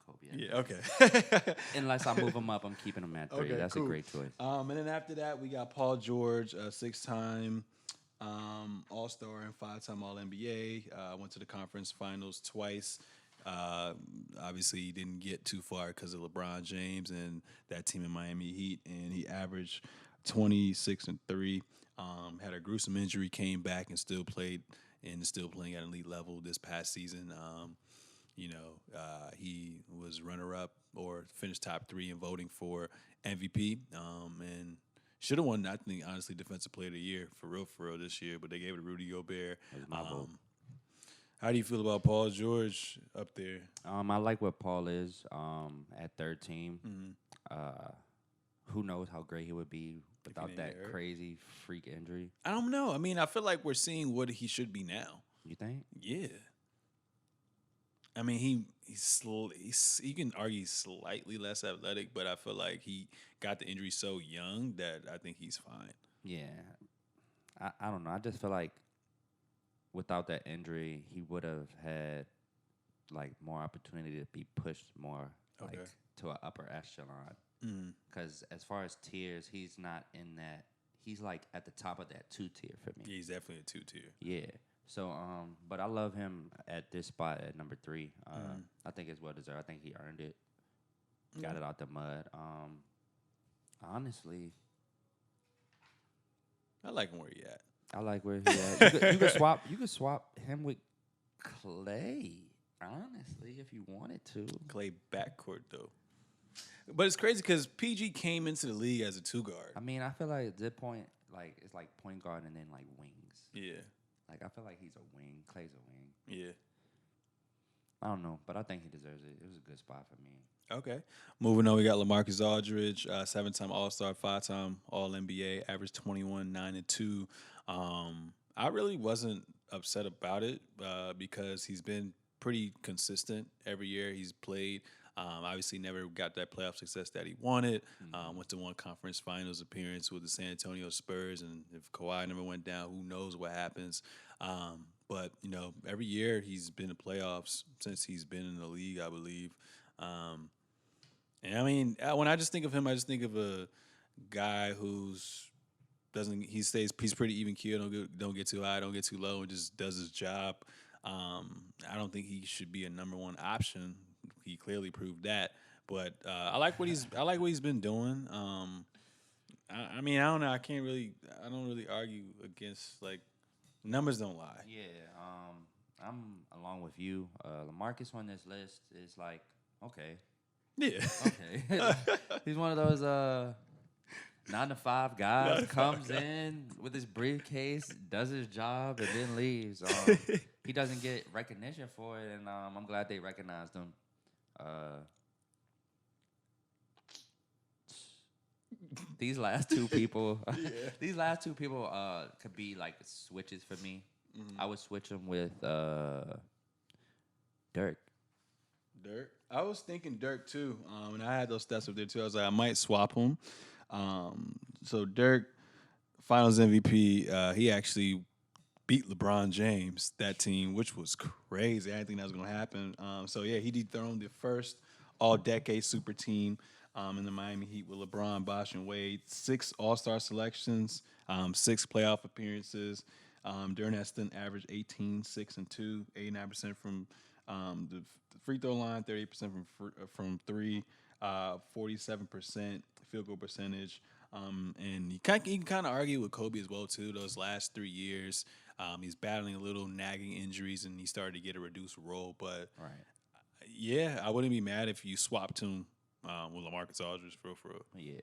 Kobe. At Yeah. three. Okay. Unless I move him up, I'm keeping him at 3. Okay, That's cool. a great choice. And then after that, we got Paul George, 6-time All-Star and 5-time All-NBA. Went to the conference finals twice. Obviously, he didn't get too far because of LeBron James and that team in Miami Heat, and he averaged 26-3. Had a gruesome injury, came back and still played, and is still playing at an elite level this past season. He was runner-up or finished top 3 in voting for MVP, and should have won, I think, honestly, Defensive Player of the Year for real this year, but they gave it to Rudy Gobert. That was my vote. How do you feel about Paul George up there? I like where Paul is at third team. Who knows how great he would be without didn't that get hurt. crazy freak injury? I don't know. I mean, I feel like we're seeing what he should be now. You think? Yeah. I mean, you can argue he's slightly less athletic, but I feel like he got the injury so young that I think he's fine. Yeah. I don't know. I just feel like without that injury, he would have had like more opportunity to be pushed more like Okay. to an upper echelon. Mm. Because as far as tiers, he's not in that. He's like at the top of that 2 tier for me. Yeah, he's definitely a 2-tier. Yeah. So, but I love him at this spot at number 3. I think it's well deserved. I think he earned it. Got it out the mud. Honestly, I like him where he at. I like where he at. You could swap him with Clay. Honestly, if you wanted to. Clay backcourt though. But it's crazy because PG came into the league as a 2-guard. I mean, I feel like at this point, like it's like point guard and then like wings. Yeah. Like I feel like he's a wing. Clay's a wing. Yeah. I don't know, but I think he deserves it. It was a good spot for me. Okay. Moving on, we got LaMarcus Aldridge, 7-time All-Star, 5-time All-NBA, average 21, 9, and 2. I really wasn't upset about it because he's been pretty consistent every year he's played. Obviously, never got that playoff success that he wanted. Went to one conference finals appearance with the San Antonio Spurs, and if Kawhi never went down, who knows what happens. But, every year he's been in playoffs since he's been in the league, I believe. And I mean, when I just think of him, I just think of a guy he's pretty even keel, don't get too high, don't get too low, and just does his job. I don't think he should be a number 1 option. He clearly proved that. But I like what he's been doing. I mean, I don't know. I don't really argue against, like, numbers don't lie. Yeah, I'm along with you. LaMarcus on this list is like, okay. Yeah. Okay. He's one of those 9-to-5 guys, comes in with his briefcase, does his job, and then leaves. He doesn't get recognition for it, and I'm glad they recognized him. These last two people, could be like switches for me. I would switch them with Dirk. Dirk. I was thinking Dirk too, and I had those stats up there too. I was like, I might swap him. So Dirk, Finals MVP. He actually beat LeBron James, that team, which was crazy. I didn't think that was going to happen. So yeah, he dethroned the first all-decade super team in the Miami Heat with LeBron, Bosh, and Wade. 6 All-Star selections, 6 playoff appearances. During that stint, averaged 18, 6, and 2, 89% from the free throw line, 38% from 3, 47% field goal percentage. And you can kind of argue with Kobe as well too. Those last 3 years, He's battling a little nagging injuries, and he started to get a reduced role. But Right. yeah, I wouldn't be mad if you swapped him with LaMarcus Aldridge for real. Yeah.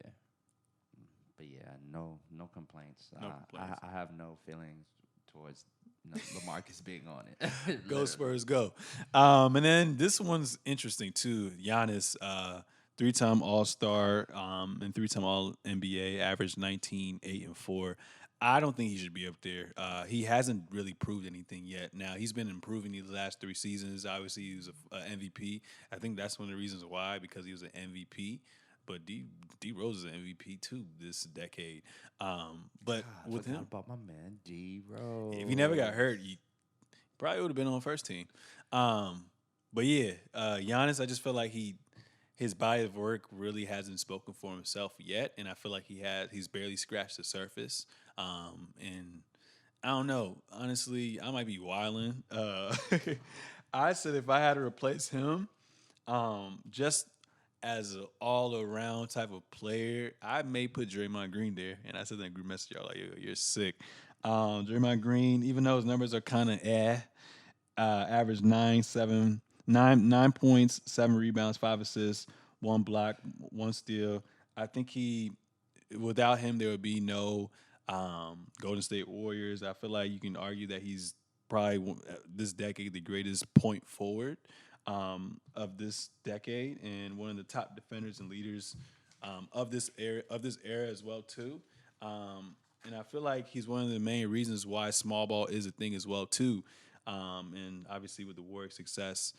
But yeah, no complaints. No complaints. I have no feelings towards LaMarcus being on it. Go Literally. Spurs, go. And then this one's interesting too. Giannis, 3-time All-Star and 3-time All-NBA, averaged 19, 8, and 4. I don't think he should be up there. He hasn't really proved anything yet. Now, he's been improving these last 3 seasons. Obviously, he was an MVP. I think that's one of the reasons why, because he was an MVP. But D Rose is an MVP too this decade. But God, with forgot him, about my man D Rose. if he never got hurt, you probably would have been on first team. But yeah, Giannis, I just feel like his body of work really hasn't spoken for himself yet, and I feel like he's barely scratched the surface. And I don't know. Honestly, I might be wilding. I said if I had to replace him, just as an all-around type of player, I may put Draymond Green there. And I said that in group message, y'all like, yo, you're sick. Draymond Green, even though his numbers are kind of average 9 points, 7 rebounds, 5 assists, 1 block, 1 steal. I think without him, there would be no Golden State Warriors. I feel like you can argue that he's probably this decade the greatest point forward of this decade, and one of the top defenders and leaders of this era as well too. And I feel like he's one of the main reasons why small ball is a thing as well too. And obviously with the Warriors' success,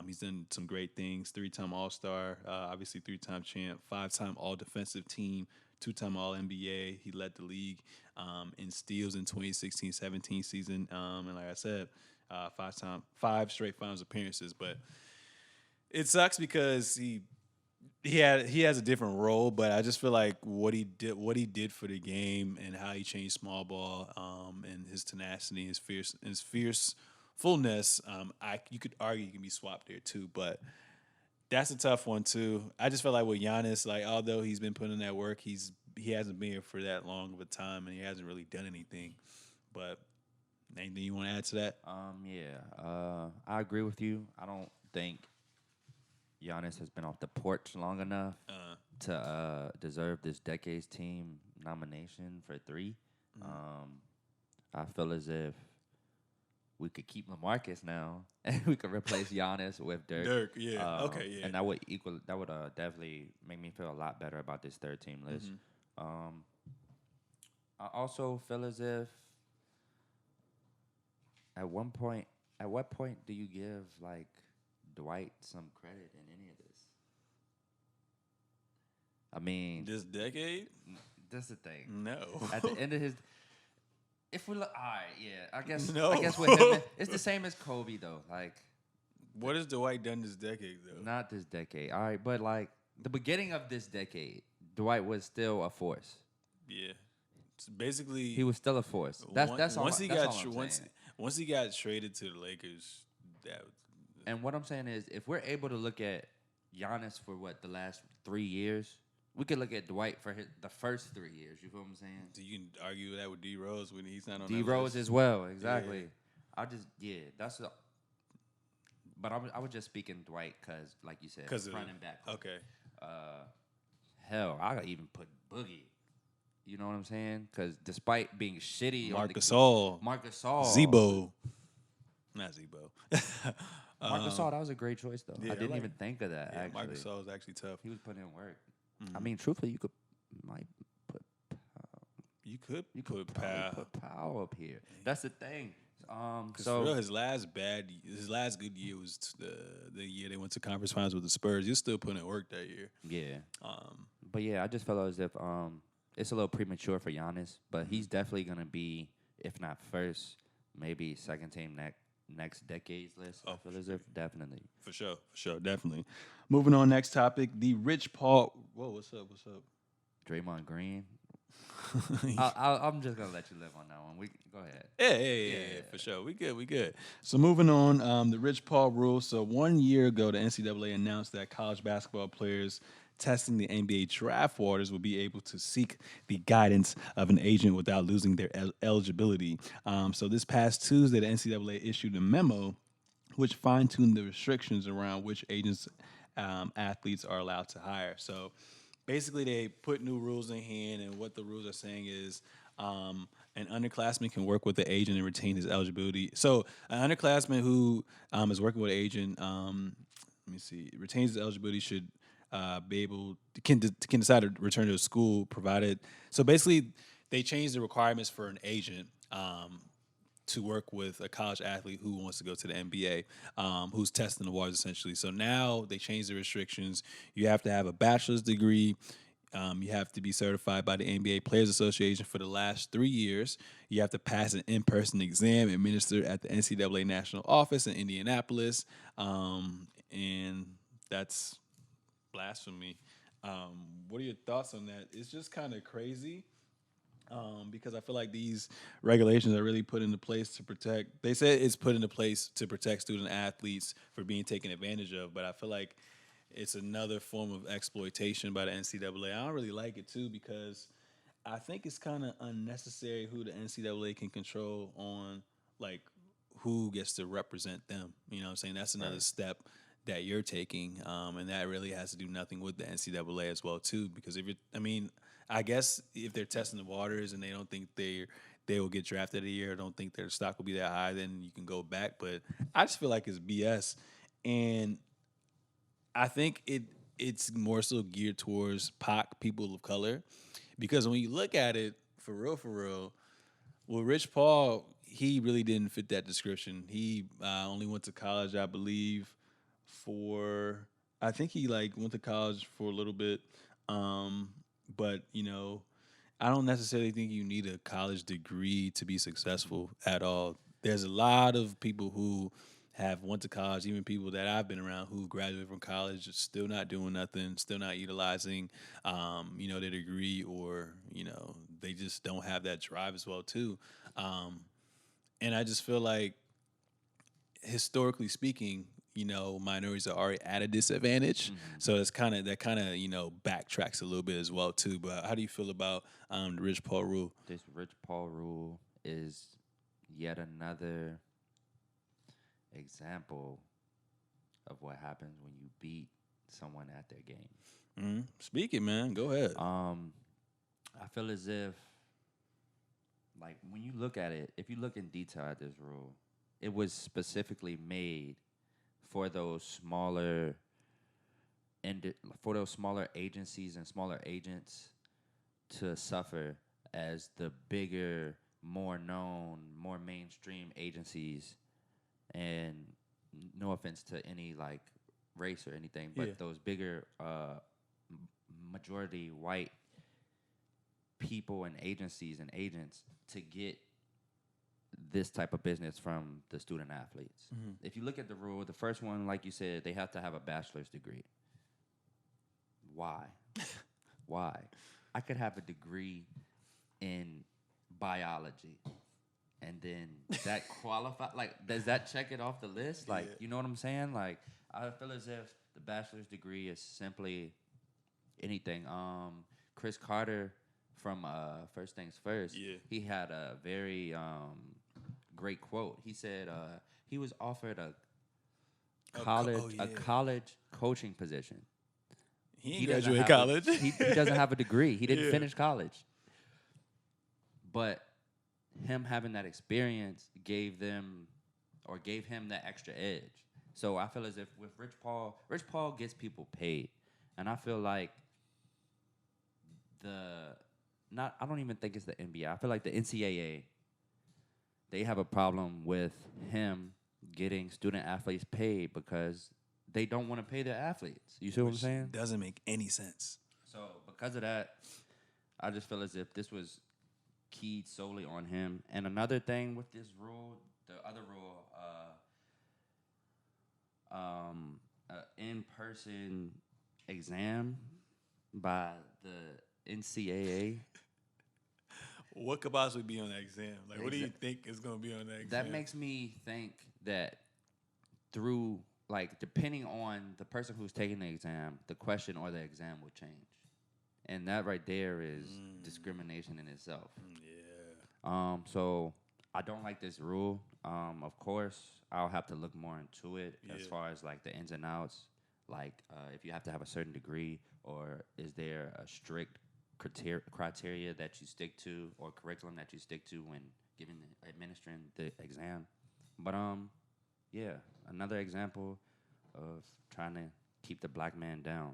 he's done some great things. 3-time All-Star, obviously 3-time champ, 5-time All-Defensive Team, 2-time All-NBA. He led the league in steals in 2016-17 season. And like I said, 5 straight finals appearances. But it sucks because he has a different role, but I just feel like what he did for the game and how he changed small ball, and his tenacity, his fiercefulness, you could argue he can be swapped there too, but that's a tough one too. I just feel like with Giannis, like although he's been putting in that work, he hasn't been here for that long of a time, and he hasn't really done anything. But anything you want to add to that? I agree with you. I don't think Giannis has been off the porch long enough to deserve this decade's team nomination for 3. I feel as if we could keep LaMarcus now, and we could replace Giannis with Dirk. Dirk, yeah, okay, yeah, and that would definitely make me feel a lot better about this 3rd-team list. I also feel as if at what point do you give like Dwight some credit in any of this? I mean, this decade? That's the thing. No. At the end of his, if we look, all right, yeah, I guess with him, it's the same as Kobe though. Like, what has Dwight done this decade though? Not this decade, all right, but like the beginning of this decade, Dwight was still a force. Yeah, it's basically he was still a force. That's all. Once he got once he got traded to the Lakers, that. And what I'm saying is, if we're able to look at Giannis for the last 3 years, we could look at Dwight for the first 3 years. You feel what I'm saying? So you can argue that with D Rose when he's not on. D Rose as well, exactly. Yeah. But I was just speaking Dwight because, like you said, front and back. Okay. Hell, I could even put Boogie. You know what I'm saying? Because despite being shitty, Marc Gasol, Zebo, not Zebo. Marc Gasol, that was a great choice though. Yeah, I didn't even think of that. Actually, Marc Gasol was actually tough. He was putting in work. I mean, truthfully, you could put Powell up here. That's the thing. So his last good year was the year they went to conference finals with the Spurs. You're still putting in work that year. Yeah. But yeah, I just felt as if it's a little premature for Giannis, but he's definitely gonna be, if not first, maybe 2nd team next decade's list. I feel as if definitely. For sure, definitely. Moving on, next topic, the Rich Paul. Whoa, what's up? Draymond Green. I'm just gonna let you live on that one. Go ahead. Yeah, for sure. We good. So moving on, the Rich Paul rule. So 1 year ago, the NCAA announced that college basketball players testing the NBA draft waters will be able to seek the guidance of an agent without losing their eligibility. So this past Tuesday, the NCAA issued a memo which fine-tuned the restrictions around which agents athletes are allowed to hire. So basically, they put new rules in hand, and what the rules are saying is an underclassman can work with the agent and retain his eligibility. So an underclassman who is working with an agent, let me see, retains his eligibility should be able can decide to return to a school provided. So basically, they changed the requirements for an agent. To work with a college athlete who wants to go to the NBA, who's testing the waters essentially. So now they changed the restrictions. You have to have a bachelor's degree. You have to be certified by the NBA Players Association for the last 3 years. You have to pass an in-person exam administered at the NCAA National Office in Indianapolis. And that's blasphemy. What are your thoughts on that? It's just kind of crazy because I feel like these regulations are really put into place to protect. They said it's put into place to protect student athletes for being taken advantage of, but I feel like it's another form of exploitation by the NCAA. I don't really like it too because I think it's kind of unnecessary who the NCAA can control on like who gets to represent them. You know what I'm saying? That's another step that you're taking, and that really has to do nothing with the NCAA as well too. Because I guess if they're testing the waters and they don't think they will get drafted a year, don't think their stock will be that high, then you can go back. But I just feel like it's BS, and I think it's more so geared towards POC, people of color, because when you look at it for real, well, Rich Paul, he really didn't fit that description. He only went to college, I believe, I think he like went to college for a little bit, but I don't necessarily think you need a college degree to be successful at all. There's a lot of people who have went to college, even people that I've been around who graduated from college, still not doing nothing, still not utilizing, their degree, or they just don't have that drive as well too. And I just feel like historically speaking, minorities are already at a disadvantage. So it's backtracks a little bit as well too. But how do you feel about the Rich Paul rule? This Rich Paul rule is yet another example of what happens when you beat someone at their game. Speak it, man. Go ahead. I feel as if, like, when you look at it, if you look in detail at this rule, it was specifically made for those smaller agencies and smaller agents to suffer as the bigger, more known, more mainstream agencies. And no offense to any like race or anything, but those bigger majority white people and agencies and agents to get this type of business from the student athletes. If you look at the rule, the first one, like you said, they have to have a bachelor's degree. Why? Why? I could have a degree in biology, and then that qualify. Like, does that check it off the list? Like, you know what I'm saying? Like, I feel as if the bachelor's degree is simply anything. Chris Carter from First Things First, he had a very great quote. He said he was offered a college coaching position. He didn't graduate college. He doesn't have a degree. He didn't finish college. But him having that experience gave him that extra edge. So I feel as if with Rich Paul gets people paid. And I feel like I don't even think it's the NBA. I feel like the NCAA, they have a problem with him getting student athletes paid because they don't want to pay their athletes. You see what I'm saying? Doesn't make any sense. So because of that, I just feel as if this was keyed solely on him. And another thing with this rule, the other rule, in-person exam by the NCAA. What could possibly be on that exam? Like, what do you think is going to be on that exam? That makes me think that through like depending on the person who's taking the exam, the question or the exam will change, and that right there is discrimination in itself. So I don't like this rule. Of course, I'll have to look more into it as far as like the ins and outs, like if you have to have a certain degree, or is there a strict criteria that you stick to, or curriculum that you stick to when administering the exam. But yeah, another example of trying to keep the black man down.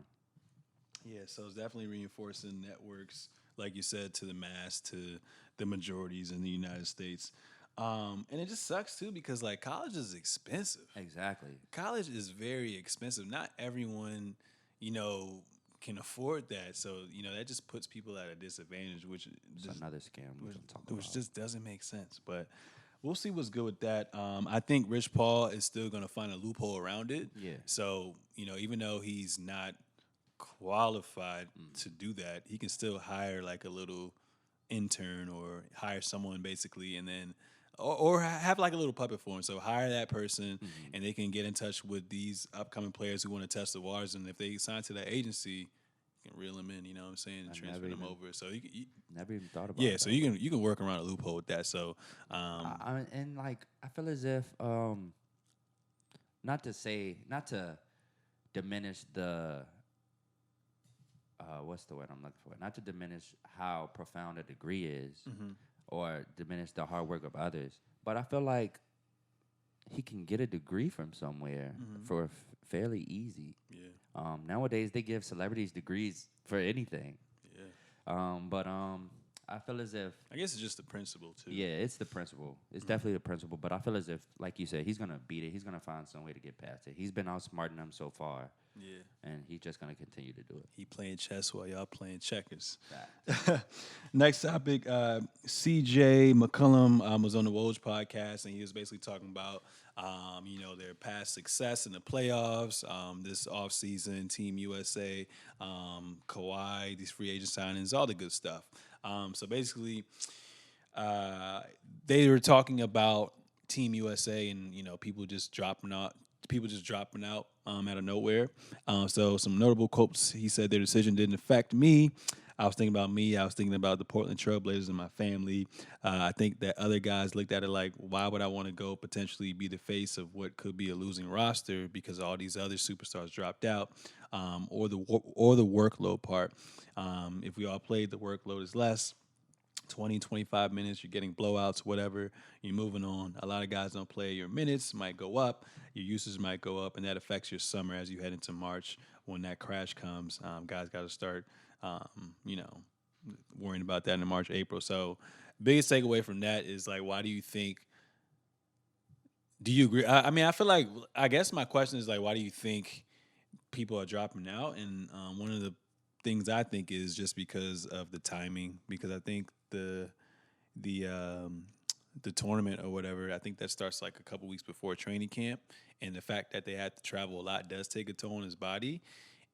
Yeah, so it's definitely reinforcing networks, like you said, to the mass, to the majorities in the United States. And it just sucks too because like college is expensive. Exactly. College is very expensive. Not everyone, you know, can afford that. So, you know, that just puts people at a disadvantage, which It's just another scam we which, can talk which about. just doesn't make sense. But we'll see what's good with that. I think Rich Paul is still going to find a loophole around it. Yeah. So, you know, even though he's not qualified to do that, he can still hire like a little intern or hire someone basically, and then or have like a little puppet for him. So hire that person, and they can get in touch with these upcoming players who want to test the waters. And if they sign to that agency, you can reel them in. You know what I'm saying, and I transfer them over. So never even thought about yeah, that. so you can work around a loophole with that. So And like I feel as if not to diminish the what's the word I'm looking for? Not to diminish how profound a degree is, or diminish the hard work of others, but I feel like he can get a degree from somewhere for fairly easy. yeah, Nowadays they give celebrities degrees for anything. yeah. But I feel as if I guess it's just the principle too. yeah, it's the principle. It's definitely the principle. But I feel as if, like you said, he's gonna beat it. He's gonna find some way to get past it. He's been outsmarting them so far. Yeah. And he's just gonna continue to do it. He playing chess while y'all playing checkers. Facts. Next topic, CJ McCollum was on the Woj podcast, and he was basically talking about, you know, their past success in the playoffs, this offseason, Team USA, Kawhi, these free agent signings, all the good stuff. So basically, they were talking about Team USA and, you know, people just dropping out out of nowhere. So some notable quotes. He said their decision didn't affect me. I was thinking about me. I was thinking about the Portland Trailblazers and my family. I think that other guys looked at it like, why would I want to go potentially be the face of what could be a losing roster because all these other superstars dropped out, or the workload part. If we all played, the workload is less. 20, 25 minutes, you're getting blowouts, whatever, you're moving on. A lot of guys don't play. Your minutes might go up, your usage might go up, and that affects your summer as you head into March when that crash comes. Guys got to start, you know, worrying about that in March, April. So, biggest takeaway from that is like, why do you think? Do you agree? I mean, I feel like, I guess my question is like, why do you think people are dropping out? And one of the things I think is just because of the timing, because I think the the tournament or whatever, I think that starts like a couple weeks before training camp, and the fact that they had to travel a lot does take a toll on his body.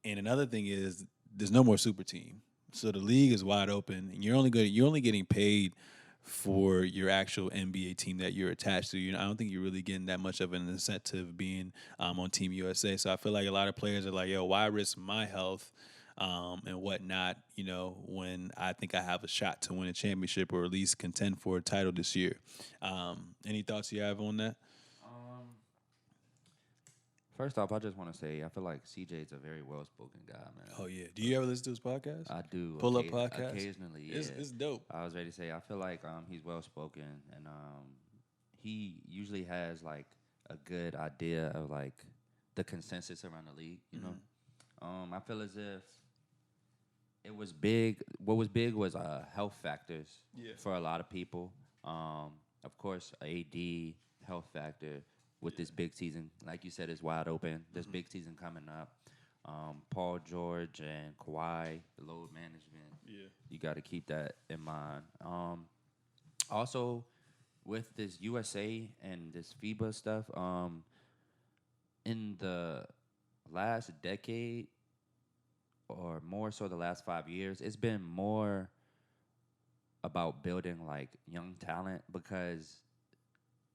And another thing is there's no more super team, so the league is wide open, and you're only getting paid for your actual NBA team that you're attached to. You know, I don't think you're really getting that much of an incentive being on Team USA. So I feel like a lot of players are like, yo, why risk my health and whatnot, you know, when I think I have a shot to win a championship or at least contend for a title this year. Any thoughts you have on that? First off, I just want to say I feel like CJ's a very well-spoken guy, man. Oh, yeah. Do you ever listen to his podcast? I do. Pull up podcast? Occasionally, yeah. It's dope. I was ready to say I feel like he's well-spoken, and he usually has like a good idea of like the consensus around the league. You know, I feel as if it was big. What was big was health factors for a lot of people. Of course, AD health factor with this big season. Like you said, is wide open. This big season coming up. Paul George and Kawhi, the load management. Yeah. You got to keep that in mind. Also, with this USA and this FIBA stuff, in the last decade, or more so the last 5 years, it's been more about building like young talent because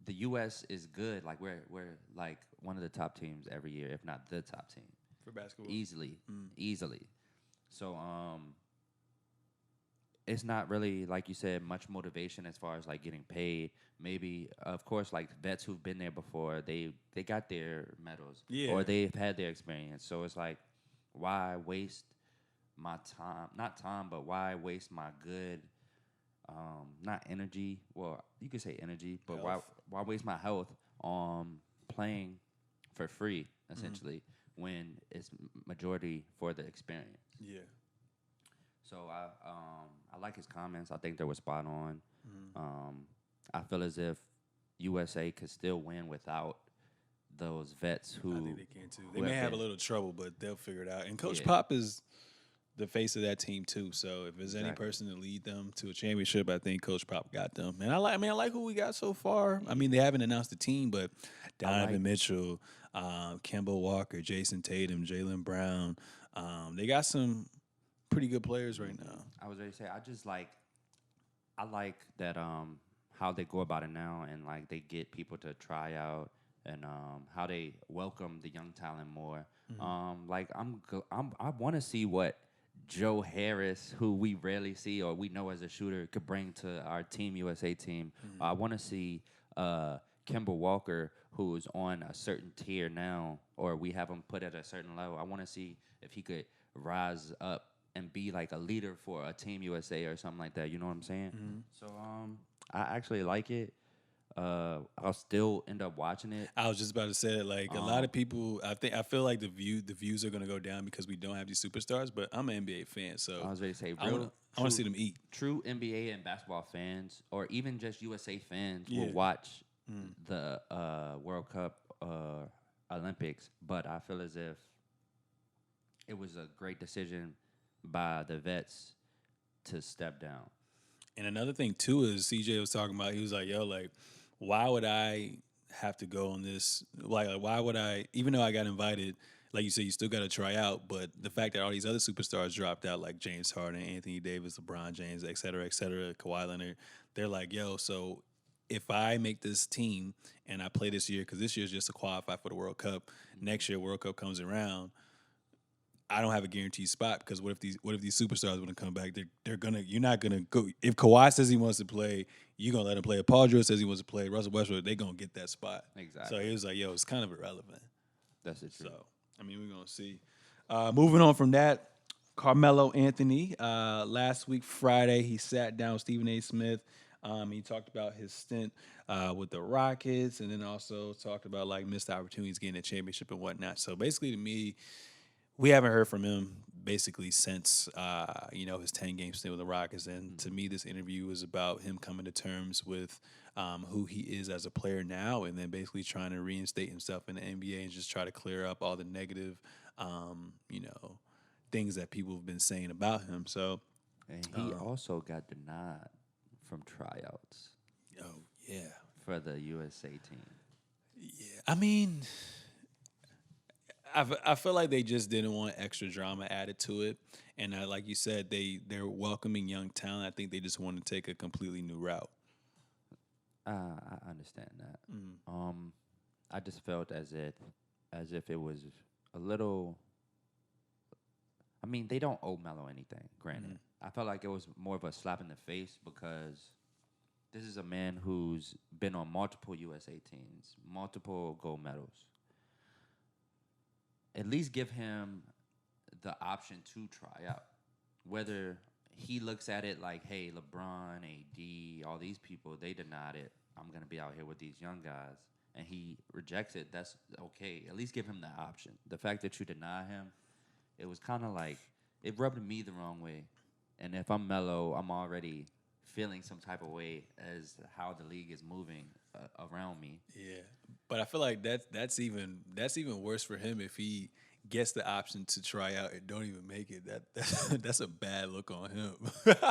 the U.S. is good. Like we're like one of the top teams every year, if not the top team, for basketball. Easily. So it's not really, like you said, much motivation as far as like getting paid. Maybe, of course, like vets who've been there before, they got their medals, or they've had their experience. So it's like, why waste my time? Not time, but why waste my good, not energy. Well, you could say energy, but why waste my health on playing for free, essentially, when it's majority for the experience. Yeah. So I like his comments. I think they were spot on. I feel as if USA could still win without those vets who. I think they can too. They may have a little trouble, but they'll figure it out. And Coach Yeah. Pop is the face of that team too. So if there's any Exactly. person to lead them to a championship, I think Coach Pop got them. And I like who we got so far. I mean, they haven't announced the team, but Donovan Mitchell, Kemba Walker, Jason Tatum, Jaylen Brown. They got some pretty good players right now. I was ready to say, I like that how they go about it now, and like they get people to try out, and how they welcome the young talent more. Like I want to see what Joe Harris, who we rarely see or we know as a shooter, could bring to our Team USA team. I want to see Kemba Walker, who's on a certain tier now, or we have him put at a certain level. I want to see if he could rise up and be like a leader for a Team USA or something like that. You know what I'm saying? So I actually like it. I'll still end up watching it. I was just about to say that, like a lot of people, I feel like the views are gonna go down because we don't have these superstars. But I'm an NBA fan, so I was ready to say, I want to see them eat. True NBA and basketball fans, or even just USA fans, Yeah. will watch the World Cup, Olympics. But I feel as if it was a great decision by the vets to step down. And another thing too is CJ was talking about. He was like, "Yo, like, why would I have to go on this? Like, why would I? Even though I got invited, like you said, you still got to try out. But the fact that all these other superstars dropped out, like James Harden, Anthony Davis, LeBron James, et cetera, Kawhi Leonard, they're like, yo, so if I make this team and I play this year, because this year's just to qualify for the World Cup, next year World Cup comes around." I don't have a guaranteed spot because what if these superstars want to come back? You're not gonna go. If Kawhi says he wants to play, you're gonna let him play. If Paul George says he wants to play, Russell Westbrook, they're gonna get that spot. Exactly. So he was like, yo, it's kind of irrelevant. That's the truth. So I mean, we're gonna see. Moving on from that, Carmelo Anthony. Last week Friday, he sat down with Stephen A. Smith. He talked about his stint with the Rockets, and then also talked about like missed opportunities getting a championship and whatnot. So basically, to me, we haven't heard from him basically since his 10-game stint with the Rockets. And to me, this interview was about him coming to terms with who he is as a player now, and then basically trying to reinstate himself in the NBA and just try to clear up all the negative, things that people have been saying about him. So, and he also got denied from tryouts. Oh yeah, for the USA team. Yeah, I mean, I feel like they just didn't want extra drama added to it, and like you said, they're welcoming young talent. I think they just want to take a completely new route. I understand that. I just felt as if it was a little. I mean, they don't owe Melo anything. Granted, I felt like it was more of a slap in the face because this is a man who's been on multiple USA teams, multiple gold medals. At least give him the option to try out. Whether he looks at it like, hey, LeBron, AD, all these people, they denied it. I'm going to be out here with these young guys. And he rejects it. That's okay. At least give him the option. The fact that you deny him, it was kind of like, it rubbed me the wrong way. And if I'm Melo, I'm already feeling some type of way as how the league is moving around me. Yeah, but I feel like that's even worse for him if he gets the option to try out and don't even make it. That's a bad look on him.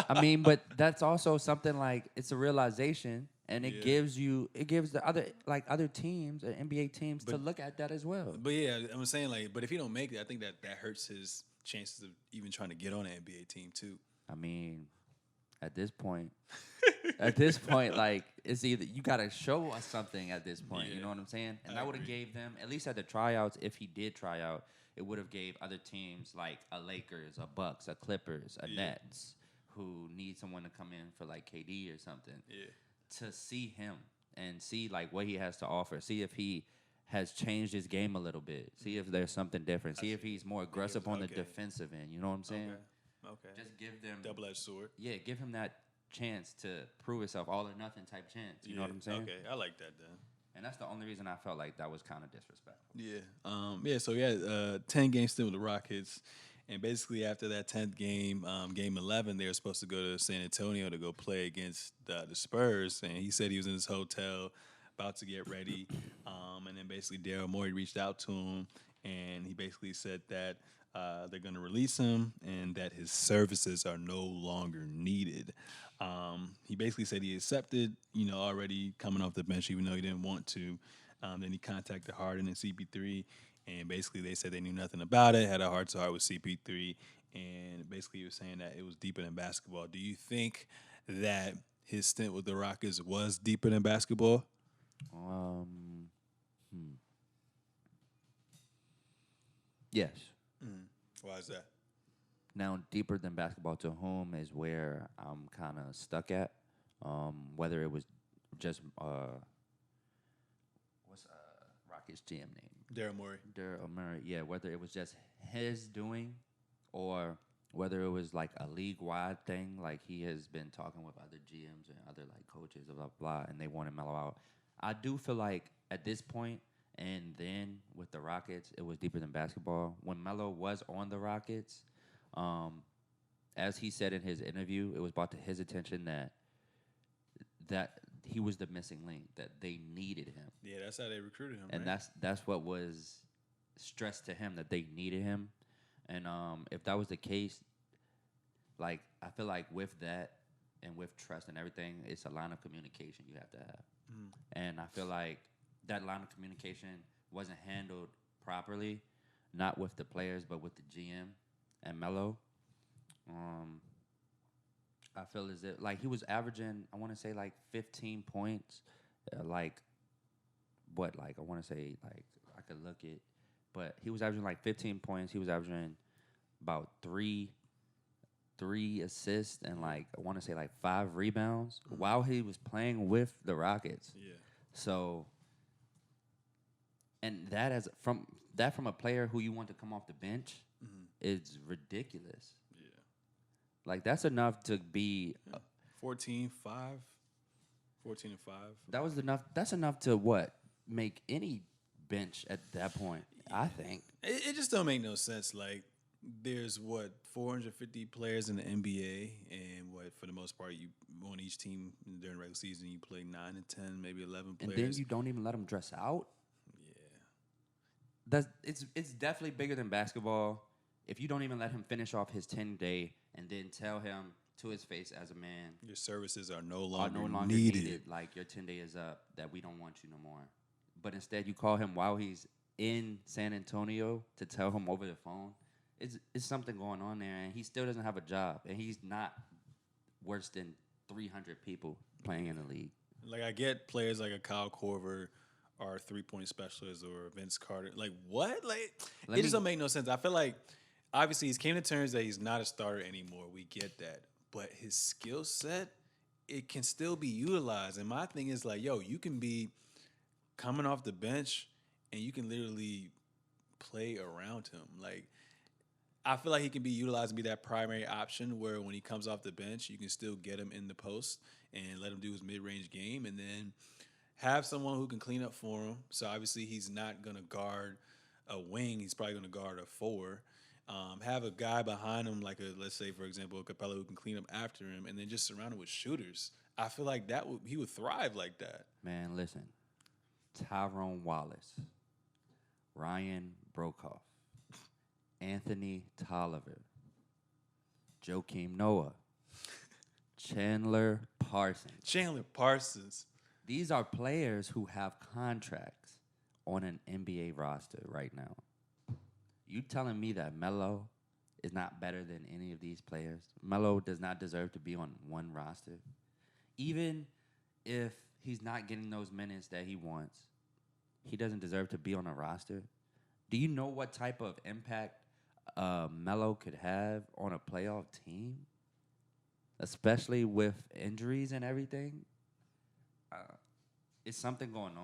I mean, but that's also something like it's a realization, and it gives the other teams, NBA teams, to look at that as well. But yeah, I'm saying but if he don't make it, I think that hurts his chances of even trying to get on an NBA team too. I mean, at this point, like it's either you gotta show us something at this point. You know what I'm saying? And that would have gave them at least at the tryouts. If he did try out, it would have gave other teams like a Lakers, a Bucks, a Clippers, a Nets who need someone to come in for like KD or something. To see him and see like what he has to offer. See if he has changed his game a little bit. See if there's something different. See if he's more aggressive on the defensive end. You know what I'm saying? Okay. Just give them double-edged sword. Yeah, give him that chance to prove himself, all or nothing type chance. You know what I'm saying? Okay, I like that then. And that's the only reason I felt like that was kind of disrespectful. So he had 10 games still with the Rockets. And basically after that 10th game, game 11, they were supposed to go to San Antonio to go play against the Spurs. And he said he was in his hotel about to get ready. And then basically Daryl Morey reached out to him, and he basically said that they're going to release him and that his services are no longer needed. He basically said he accepted, already coming off the bench, even though he didn't want to. Then he contacted Harden and CP3, and basically they said they knew nothing about it, had a heart-to-heart with CP3, and basically he was saying that it was deeper than basketball. Do you think that his stint with the Rockets was deeper than basketball? Yes. Why is that? Now, deeper than basketball to whom is where I'm kind of stuck at. Whether it was just what's Rockets GM name? Daryl Morey. Daryl Morey. Yeah, whether it was just his doing, or whether it was like a league-wide thing, like he has been talking with other GMs and other like coaches, blah blah, and they want to Melo out. I do feel like at this point, and then with the Rockets, it was deeper than basketball. When Melo was on the Rockets, as he said in his interview, it was brought to his attention that he was the missing link, that they needed him. Yeah, that's how they recruited him. And right? that's what was stressed to him, that they needed him. And if that was the case, like I feel like with that and with trust and everything, it's a line of communication you have to have. And I feel like that line of communication wasn't handled properly, not with the players, but with the GM and Melo. I feel as if like he was averaging, I want to say like 15 points, I want to say like I could look it, but he was averaging like 15 points. He was averaging about three assists and like I want to say like 5 rebounds while he was playing with the Rockets. Yeah. So, and that from a player who you want to come off the bench is ridiculous. Yeah. Like that's enough to be 14-5. 14-5. That was enough. That's enough to what? Make any bench at that point, I think. It just don't make no sense. Like, there's 450 players in the NBA, and for the most part, you on each team during regular season, you play 9 and 10, maybe 11 players. And then you don't even let them dress out. Yeah, it's definitely bigger than basketball. If you don't even let him finish off his 10-day and then tell him to his face as a man, your services are no longer needed. Like your 10-day is up. That we don't want you no more. But instead, you call him while he's in San Antonio to tell him over the phone. It's something going on there, and he still doesn't have a job, and he's not worse than 300 people playing in the league. Like, I get players like a Kyle Korver or 3-point specialist or Vince Carter. Like, what? Like, it just don't make no sense. I feel like, obviously, he's came to terms that he's not a starter anymore. We get that. But his skill set, it can still be utilized. And my thing is like, you can be coming off the bench, and you can literally play around him. Like, I feel like he can be utilized and be that primary option where when he comes off the bench, you can still get him in the post and let him do his mid-range game, and then have someone who can clean up for him. So obviously he's not going to guard a wing. He's probably going to guard a 4. Have a guy behind him, like let's say, for example, a Capella who can clean up after him, and then just surround him with shooters. I feel like he would thrive like that. Man, listen. Tyrone Wallace, Ryan Brokoff, Anthony Tolliver, Joakim Noah, Chandler Parsons. These are players who have contracts on an NBA roster right now. You telling me that Melo is not better than any of these players. Melo does not deserve to be on one roster. Even if he's not getting those minutes that he wants, he doesn't deserve to be on a roster. Do you know what type of impact Melo could have on a playoff team? Especially with injuries and everything. It's something going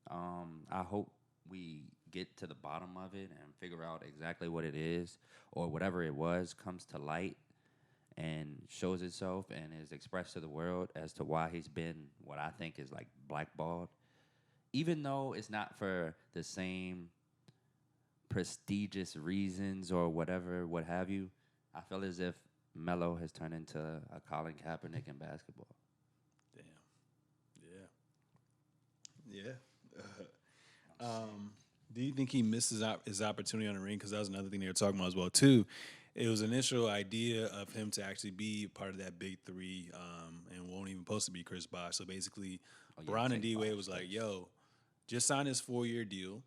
on. I hope we get to the bottom of it and figure out exactly what it is, or whatever it was comes to light and shows itself and is expressed to the world as to why he's been what I think is like blackballed. Even though it's not for the same prestigious reasons or whatever, what have you, I feel as if Melo has turned into a Colin Kaepernick in basketball. Damn. Yeah. Do you think he missed his opportunity on the ring? Because that was another thing they were talking about as well, too. It was initial idea of him to actually be part of that big three and won't even supposed to be Chris Bosh. So basically, Bron and D-Wade was like, yo, just sign this 4-year deal.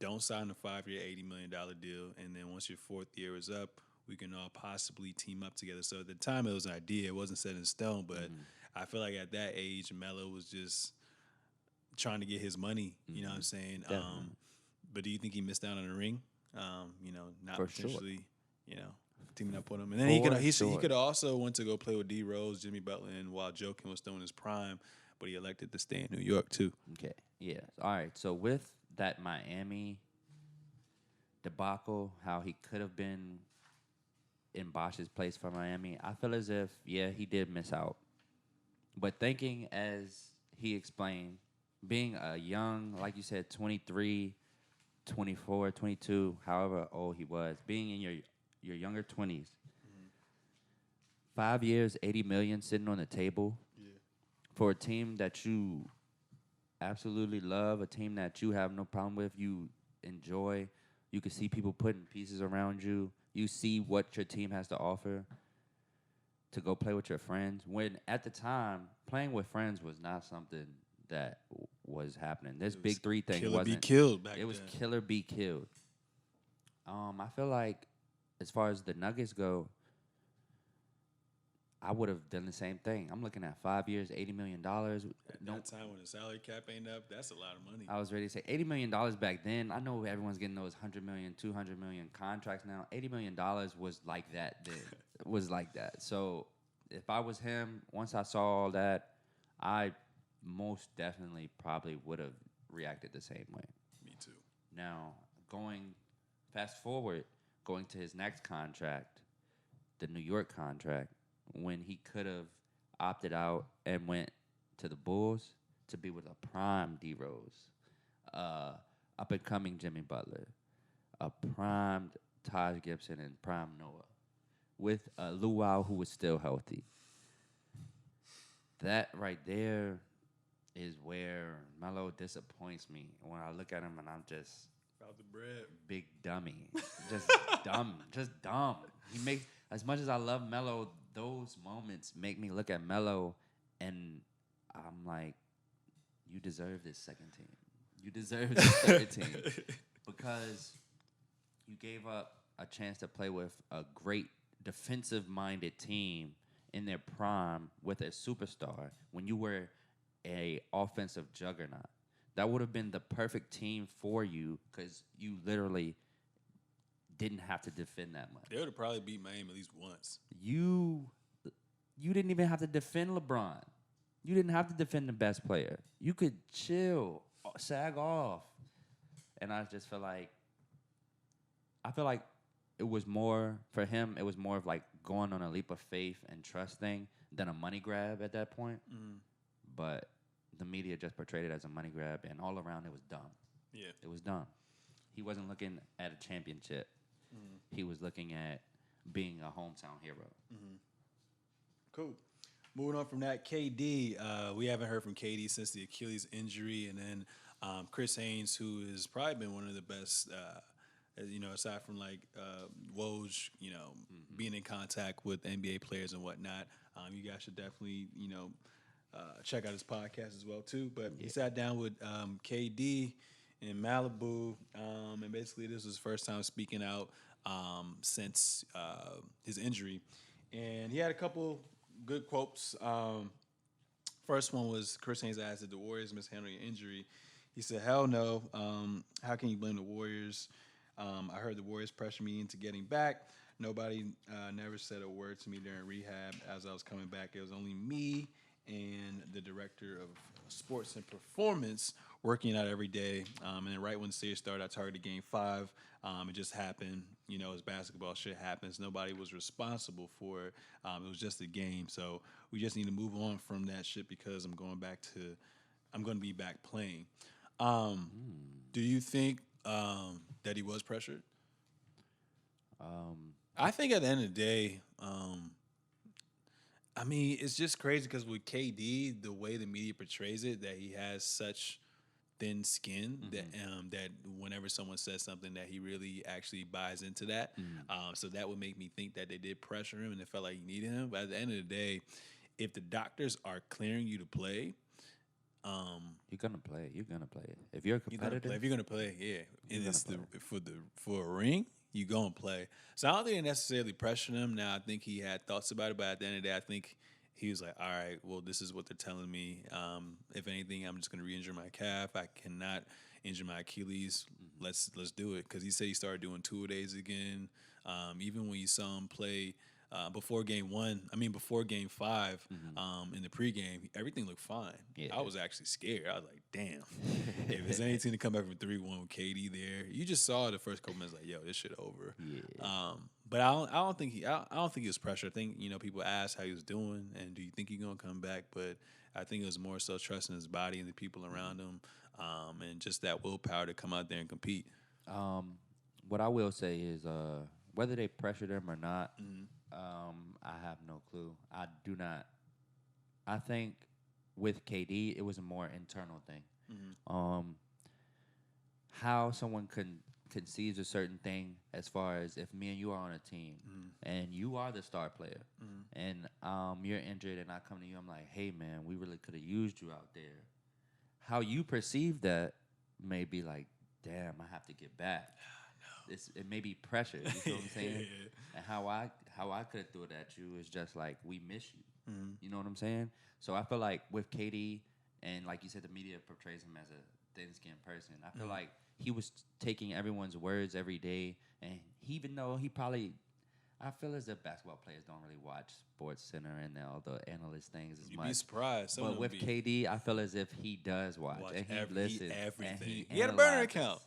Don't sign a 5-year, $80 million deal. And then once your 4th year is up, we can all possibly team up together. So at the time, it was an idea. It wasn't set in stone. But I feel like at that age, Melo was just trying to get his money. You know what I'm saying? But do you think he missed out on the ring? Not For potentially, teaming up with him. And then he could also went to go play with D Rose, Jimmy Butler, and while Joakim was still in his prime, but he elected to stay in New York too. Okay. Yeah. All right. So with that Miami debacle, how he could have been in Bosh's place for Miami, I feel as if, he did miss out. But thinking as he explained, being a young, like you said, 23, 24, 22, however old he was, being in your younger 20s, 5 years, $80 million sitting on the table for a team that you absolutely love, a team that you have no problem with, you enjoy. You can see people putting pieces around you. You see what your team has to offer to go play with your friends. When at the time, playing with friends was not something that was happening. This big three thing killer wasn't. Be killed back it was then. killer be killed. I feel like as far as the Nuggets go, I would have done the same thing. I'm looking at 5 years, $80 million. At that time when the salary cap ain't up, that's a lot of money. I was ready to say $80 million back then. I know everyone's getting those $100 million, $200 million contracts now. $80 million was like that then. It was like that. So if I was him, once I saw all that, I most definitely probably would have reacted the same way. Me too. Now, fast forward, going to his next contract, the New York contract, when he could have opted out and went to the Bulls to be with a prime D Rose, up and coming Jimmy Butler, a primed Taj Gibson and prime Noah, with a Luau who was still healthy. That right there is where Melo disappoints me when I look at him and I'm just out the bread, big dummy, just dumb. He makes, as much as I love Melo, those moments make me look at Melo and I'm like, you deserve this second team. You deserve this third team because you gave up a chance to play with a great defensive-minded team in their prime with a superstar when you were a offensive juggernaut. That would have been the perfect team for you because you literally didn't have to defend that much. They would have probably beat Miami at least once. You didn't even have to defend LeBron. You didn't have to defend the best player. You could chill, sag off. And I just feel like it was more, for him, it was more of like going on a leap of faith and trust thing than a money grab at that point. Mm. But the media just portrayed it as a money grab, and all around it was dumb. Yeah. It was dumb. He wasn't looking at a championship. Mm. He was looking at being a hometown hero. Mm-hmm. Cool. Moving on from that, KD. We haven't heard from KD since the Achilles injury, and then Chris Haynes, who has probably been one of the best, aside from like Woj, being in contact with NBA players and whatnot. You guys should definitely, check out his podcast as well too. But he sat down with KD in Malibu, and basically this was his first time speaking out since his injury, and he had a couple good quotes. First one was Chris Haynes asked, "Did the Warriors mishandle your injury?" He said, "Hell no. How can you blame the Warriors? I heard the Warriors pressure me into getting back. Nobody never said a word to me during rehab as I was coming back. It was only me and the director of sports and performance working out every day. And then right when the series started, I targeted game five. It just happened. You know, as basketball shit happens, nobody was responsible for it. It was just a game. So we just need to move on from that shit because I'm going to be back playing." Do you think that he was pressured? Um, I think at the end of the day, I mean, it's just crazy because with KD, the way the media portrays it, that he has such thin skin that whenever someone says something, that he really actually buys into that. So that would make me think that they did pressure him and it felt like he needed him. But at the end of the day, if the doctors are clearing you to play, you're gonna play. You're gonna play it. If you're a you're gonna play. competitor, If you're gonna play, yeah, you're and gonna it's play. for a ring, you gonna play. So I don't think they necessarily pressured him. Now I think he had thoughts about it, but at the end of the day, I think he was like, "All right, well, this is what they're telling me. If anything, I'm just gonna re-injure my calf. I cannot injure my Achilles. Let's do it." Because he said he started doing 2-a-days again. Even when you saw him play. Before game one, before game five, in the pregame, everything looked fine. Yeah. I was actually scared. I was like, damn, if there's any team to come back from 3-1 with KD there, you just saw the first couple minutes like, yo, this shit over. Yeah. But I don't think I don't think he was pressure. I think people asked how he was doing and do you think he's gonna come back? But I think it was more so trusting his body and the people around him, and just that willpower to come out there and compete. What I will say is, whether they pressured him or not, I have no clue. I do not. I think with KD, it was a more internal thing. Um, how someone conceives a certain thing, as far as if me and you are on a team and you are the star player, and you're injured, and I come to you, I'm like, hey man, we really could have used you out there. How you perceive that may be like, damn, I have to get back. It may be pressure. You feel what I'm saying? And how I could have threw it at you is just like, we miss you. You know what I'm saying? So I feel like with KD, and like you said, the media portrays him as a thin-skinned person. I feel like he was taking everyone's words every day, and even though he probably, I feel as if basketball players don't really watch Sports Center and all the analyst things as You'd much. be surprised. Some But of them with be KD, I feel as if he does watch and he listens everything. and he He had a burner analyzes. account.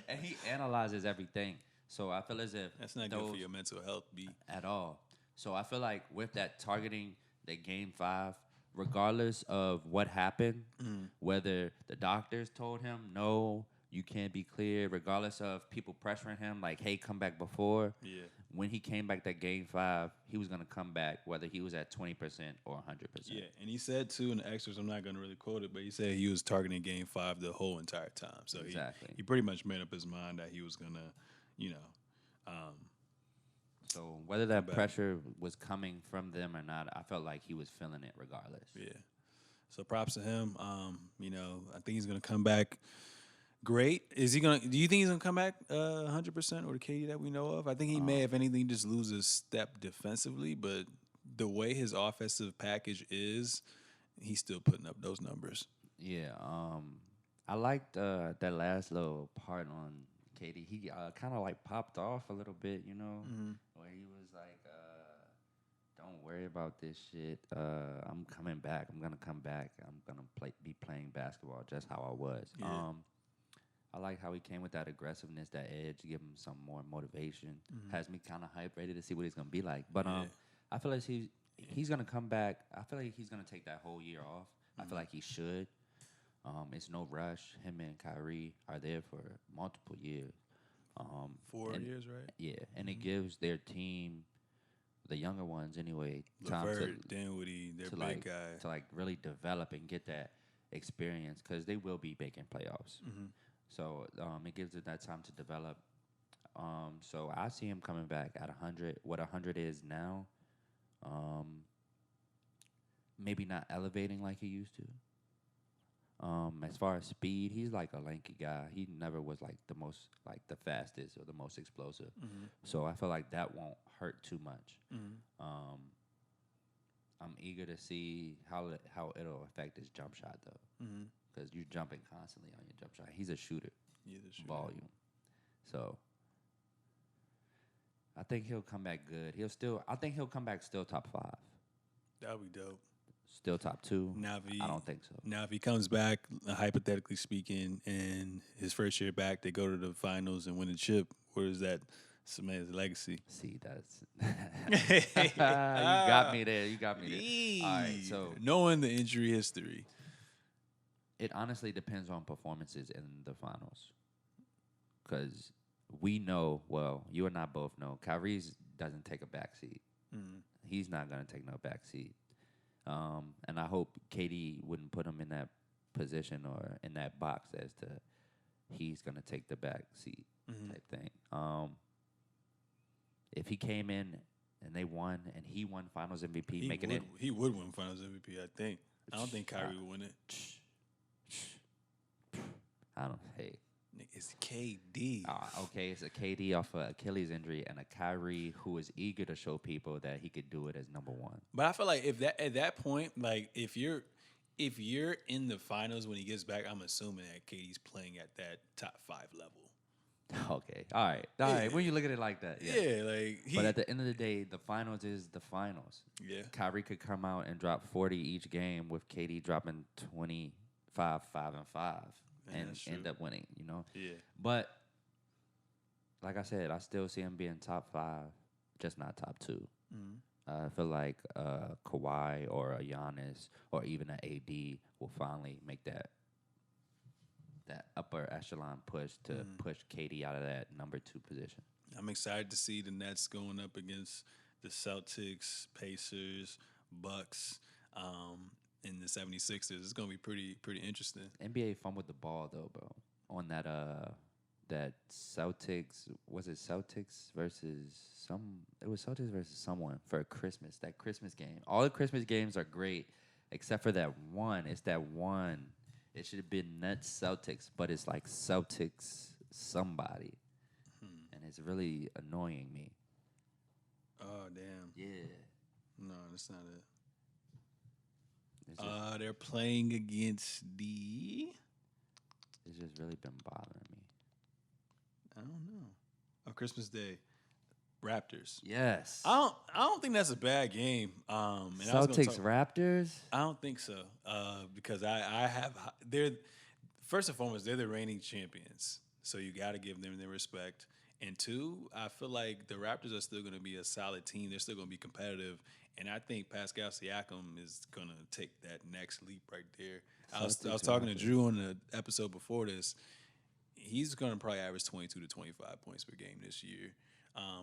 And he analyzes everything. So I feel as if That's not good for your mental health, B. at all. So I feel like with that targeting that game five, regardless of what happened, whether the doctors told him no, you can't be cleared, regardless of people pressuring him like, hey, come back before. Yeah. When he came back that game five, he was gonna come back whether he was at 20% or 100%. Yeah, and he said too in the extras, I'm not going to really quote it, but he said he was targeting game five the whole entire time. So Exactly. he pretty much made up his mind that he was going to, So whether that back. pressure was coming from them or not, I felt like he was feeling it regardless. yeah. So props to him. I think he's going to come back great. Is he going to, do you think he's going to come back 100% or the KD that we know of? I think he may, if anything, just lose a step defensively, but the way his offensive package is, he's still putting up those numbers. Yeah, I liked that last little part on KD. He kind of like popped off a little bit, where he was like, "Don't worry about this shit. I'm coming back. I'm gonna come back. I'm gonna be playing basketball just how I was." Yeah. I like how he came with that aggressiveness, that edge, give him some more motivation. Has me kind of hyped, ready to see what he's gonna be like. But I feel like he's gonna come back. I feel like he's gonna take that whole year off. I feel like he should. It's no rush. Him and Kyrie are there for multiple years. 4 years, right? Yeah, and it gives their team, the younger ones anyway, time LeVert, Dinwiddie, their big guy. to like really develop and get that experience because they will be making playoffs. So it gives it that time to develop. So I see him coming back at 100. What 100 is now, maybe not elevating like he used to. As far as speed, he's like a lanky guy. He never was like the fastest or the most explosive. So I feel like that won't hurt too much. Um, I'm eager to see how it'll affect his jump shot though, because you're jumping constantly on your jump shot. He's a shooter, volume. So I think he'll come back good. I think he'll come back still top 5. That would be dope. Still top 2? Now, I don't think so. Now, if he comes back, hypothetically speaking, and his first year back, they go to the finals and win a chip, where is that cemented legacy? See, that's you got me there. You got me there. All right, so knowing the injury history, it honestly depends on performances in the finals, because we know, well, you and I both know, Kyrie doesn't take a backseat. He's not gonna take no backseat. And I hope KD wouldn't put him in that position or in that box as to he's going to take the back seat type thing. If he came in and they won and he won Finals MVP, he would win Finals MVP. I think. I don't think Kyrie would win it. Hey. It's KD. Okay, it's a KD off of Achilles injury and a Kyrie who is eager to show people that he could do it as number 1. But I feel like if that at that point, like if you're in the finals when he gets back, I'm assuming that KD's playing at that top 5 level. Okay, all right. When you look at it like that, yeah, like. But at the end of the day, the finals is the finals. Yeah, Kyrie could come out and drop 40 each game with KD dropping 25, 5 and 5. And end up winning, you know? Yeah. But, like I said, I still see him being top 5, just not top 2. I feel like Kawhi or a Giannis or even an AD will finally make that upper echelon push to push KD out of that number 2 position. I'm excited to see the Nets going up against the Celtics, Pacers, Bucks, in the 76ers. It's going to be pretty interesting. NBA fumbled the ball, though, bro. On that Celtics, was it Celtics versus it was Celtics versus someone for Christmas, that Christmas game. All the Christmas games are great, except for that one. It's that one. It should have been Nets Celtics, but it's like Celtics somebody. And it's really annoying me. Oh, damn. Yeah. No, that's not it. They're playing against the. It's just really been bothering me. I don't know. Christmas Day, Raptors. Yes. I don't think that's a bad game. And Celtics Raptors. I don't think so. Because I have they're first and foremost they're the reigning champions, so you got to give them their respect. And 2, I feel like the Raptors are still going to be a solid team. They're still going to be competitive. And I think Pascal Siakam is going to take that next leap right there. I was talking to Drew on the episode before this. He's going to probably average 22 to 25 points per game this year.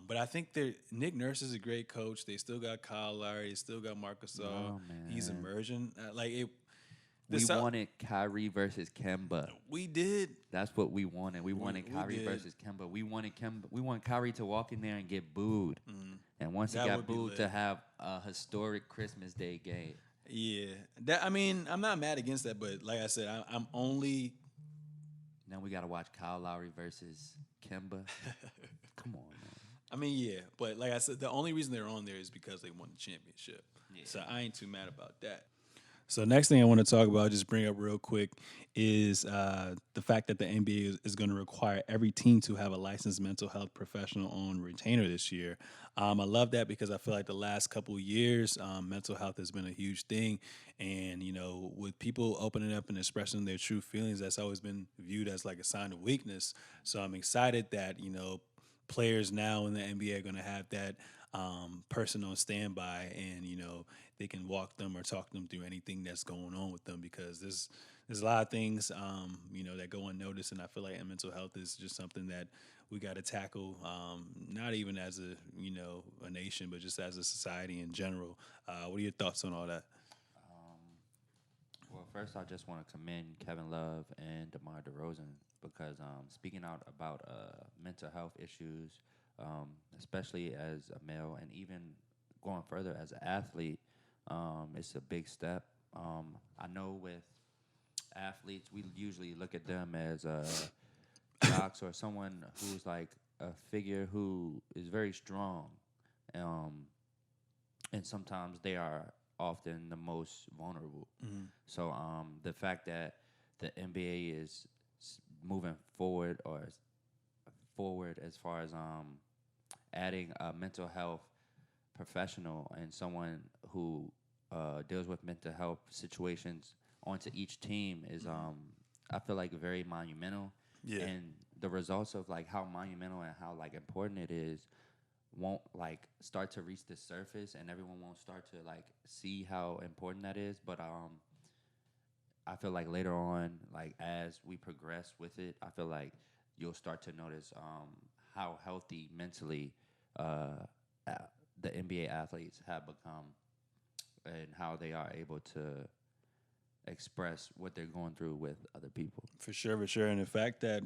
But I think Nick Nurse is a great coach. They still got Kyle Lowry. They still got Marc Gasol. Oh, He's emerging. We wanted Kyrie versus Kemba. We did. That's what we wanted. We wanted Kyrie versus Kemba. We wanted Kyrie to walk in there and get booed. And once he got booed, to have a historic Christmas Day game. Yeah. I'm not mad against that, but like I said, I'm only. Now we got to watch Kyle Lowry versus Kemba. Come on, man. Yeah. But like I said, the only reason they're on there is because they won the championship. Yeah. So I ain't too mad about that. So next thing I want to talk about, just bring up real quick, is the fact that the NBA is going to require every team to have a licensed mental health professional on retainer this year. I love that because I feel like the last couple of years, mental health has been a huge thing. And, with people opening up and expressing their true feelings, that's always been viewed as like a sign of weakness. So I'm excited that, players now in the NBA are going to have that person on standby, and they can walk them or talk them through anything that's going on with them, because there's a lot of things that go unnoticed, and I feel like mental health is just something that we got to tackle, not even as a nation, but just as a society in general. What are your thoughts on all that? Well, first I just want to commend Kevin Love and DeMar DeRozan, because speaking out about mental health issues, especially as a male and even going further as an athlete, it's a big step. I know with athletes, we usually look at them as jocks or someone who's like a figure who is very strong, um, and sometimes they are often the most vulnerable. So the fact that the NBA is moving forward or forward as far as adding a mental health professional and someone who deals with mental health situations onto each team is I feel like very monumental. Yeah. And the results of like how monumental and how like important it is won't like start to reach the surface, and everyone won't start to like see how important that is. But I feel like later on, like as we progress with it, I feel like you'll start to notice how healthy mentally uh, the NBA athletes have become, and how they are able to express what they're going through with other people. For sure, for sure. And the fact that,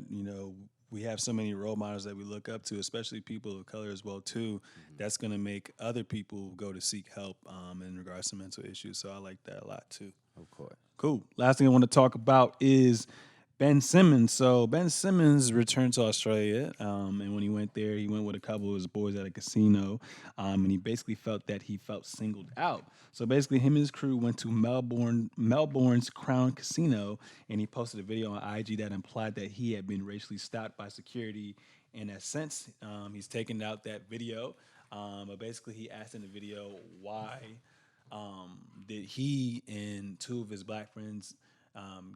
we have so many role models that we look up to, especially people of color as well too, that's going to make other people go to seek help in regards to mental issues. So I like that a lot too. Of course. Cool. Last thing I want to talk about is Ben Simmons. So Ben Simmons returned to Australia, and when he went there, he went with a couple of his boys at a casino, and he basically felt that he felt singled out. So basically, him and his crew went to Melbourne's Crown Casino, and he posted a video on IG that implied that he had been racially stopped by security. In a sense, he's taken out that video, but basically, he asked in the video why did he and two of his black friends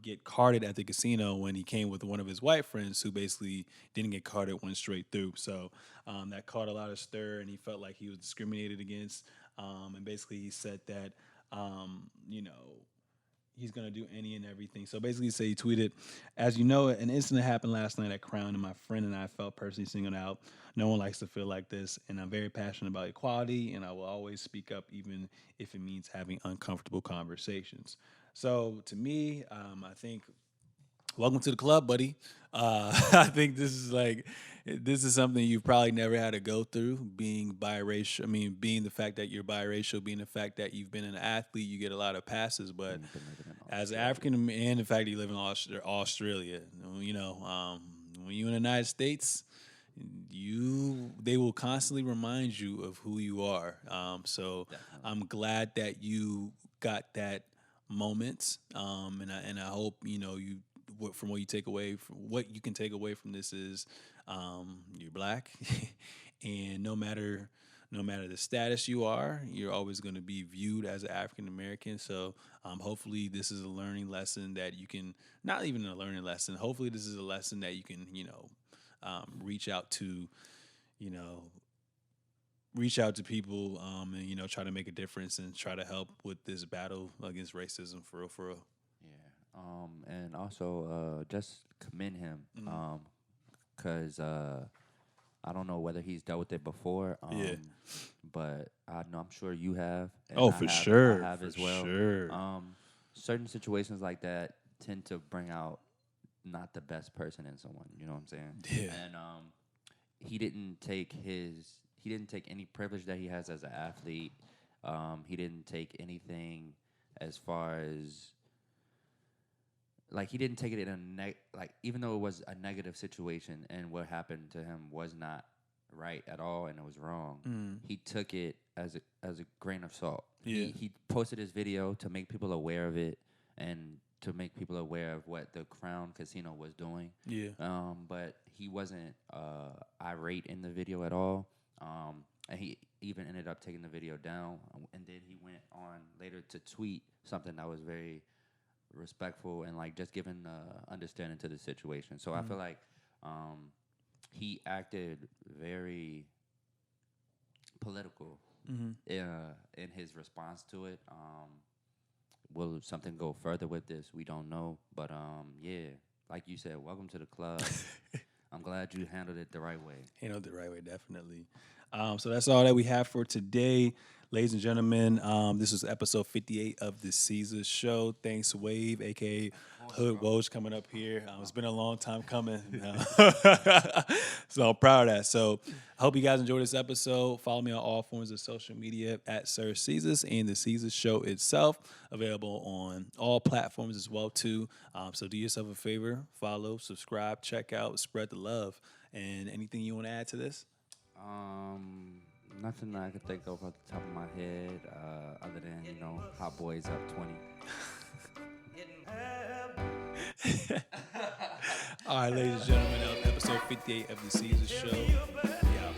get carded at the casino when he came with one of his white friends who basically didn't get carded, went straight through. So that caused a lot of stir, and he felt like he was discriminated against. And basically, he said that, he's going to do any and everything. So basically, he tweeted, "As you know, an incident happened last night at Crown, and my friend and I felt personally singled out. No one likes to feel like this, and I'm very passionate about equality, and I will always speak up, even if it means having uncomfortable conversations." So to me, I think welcome to the club, buddy. I think this is something you've probably never had to go through. Being biracial, I mean, being the fact that you're biracial, being the fact that you've been an athlete, you get a lot of passes. But Been living in as Australia. African, and the fact that you live in Australia, when you're in the United States, they will constantly remind you of who you are. So Definitely. I'm glad that you got that moment, and I hope from what you take away from what you can take away from this is you're black, and no matter the status you are, you're always going to be viewed as an African American. So hopefully this is a learning lesson that you can, not even a learning lesson. Hopefully this is a lesson that you can reach out to you know reach out to people, and try to make a difference and try to help with this battle against racism for real, for real. Yeah. And also just commend him. Cause I don't know whether he's dealt with it before. Yeah. But I know I'm sure you have. And Oh, I for have, sure, I have for as well. sure. Certain situations like that tend to bring out not the best person in someone. You know what I'm saying? Yeah. And he didn't take any privilege that he has as an athlete. He didn't take anything as far as like he didn't take it in like even though it was a negative situation and what happened to him was not right at all and it was wrong. He took it as a grain of salt. Yeah. He posted his video to make people aware of it and to make people aware of what the Crown Casino was doing. Yeah. But he wasn't irate in the video at all. And he even ended up taking the video down. And then he went on later to tweet something that was very respectful and like just giving understanding to the situation. So I feel like he acted very political in his response to it. Will something go further with this? We don't know. But yeah, like you said, welcome to the club. I'm glad you handled it the right way. Handled the right way, definitely. So that's all that we have for today. Ladies and gentlemen, this was episode 58 of the Seezus Show. Thanks, Wave, aka Hood Woj, coming up here. It's been a long time coming, so I'm proud of that. So I hope you guys enjoyed this episode. Follow me on all forms of social media at Sir Seezus and the Seezus Show itself, available on all platforms as well too. So do yourself a favor, follow, subscribe, check out, spread the love. And anything you want to add to this? Nothing that I could think of off the top of my head, other than, Hot Boys up 20. All right, ladies and gentlemen, that was episode 58 of the Seezus Show. Yeah.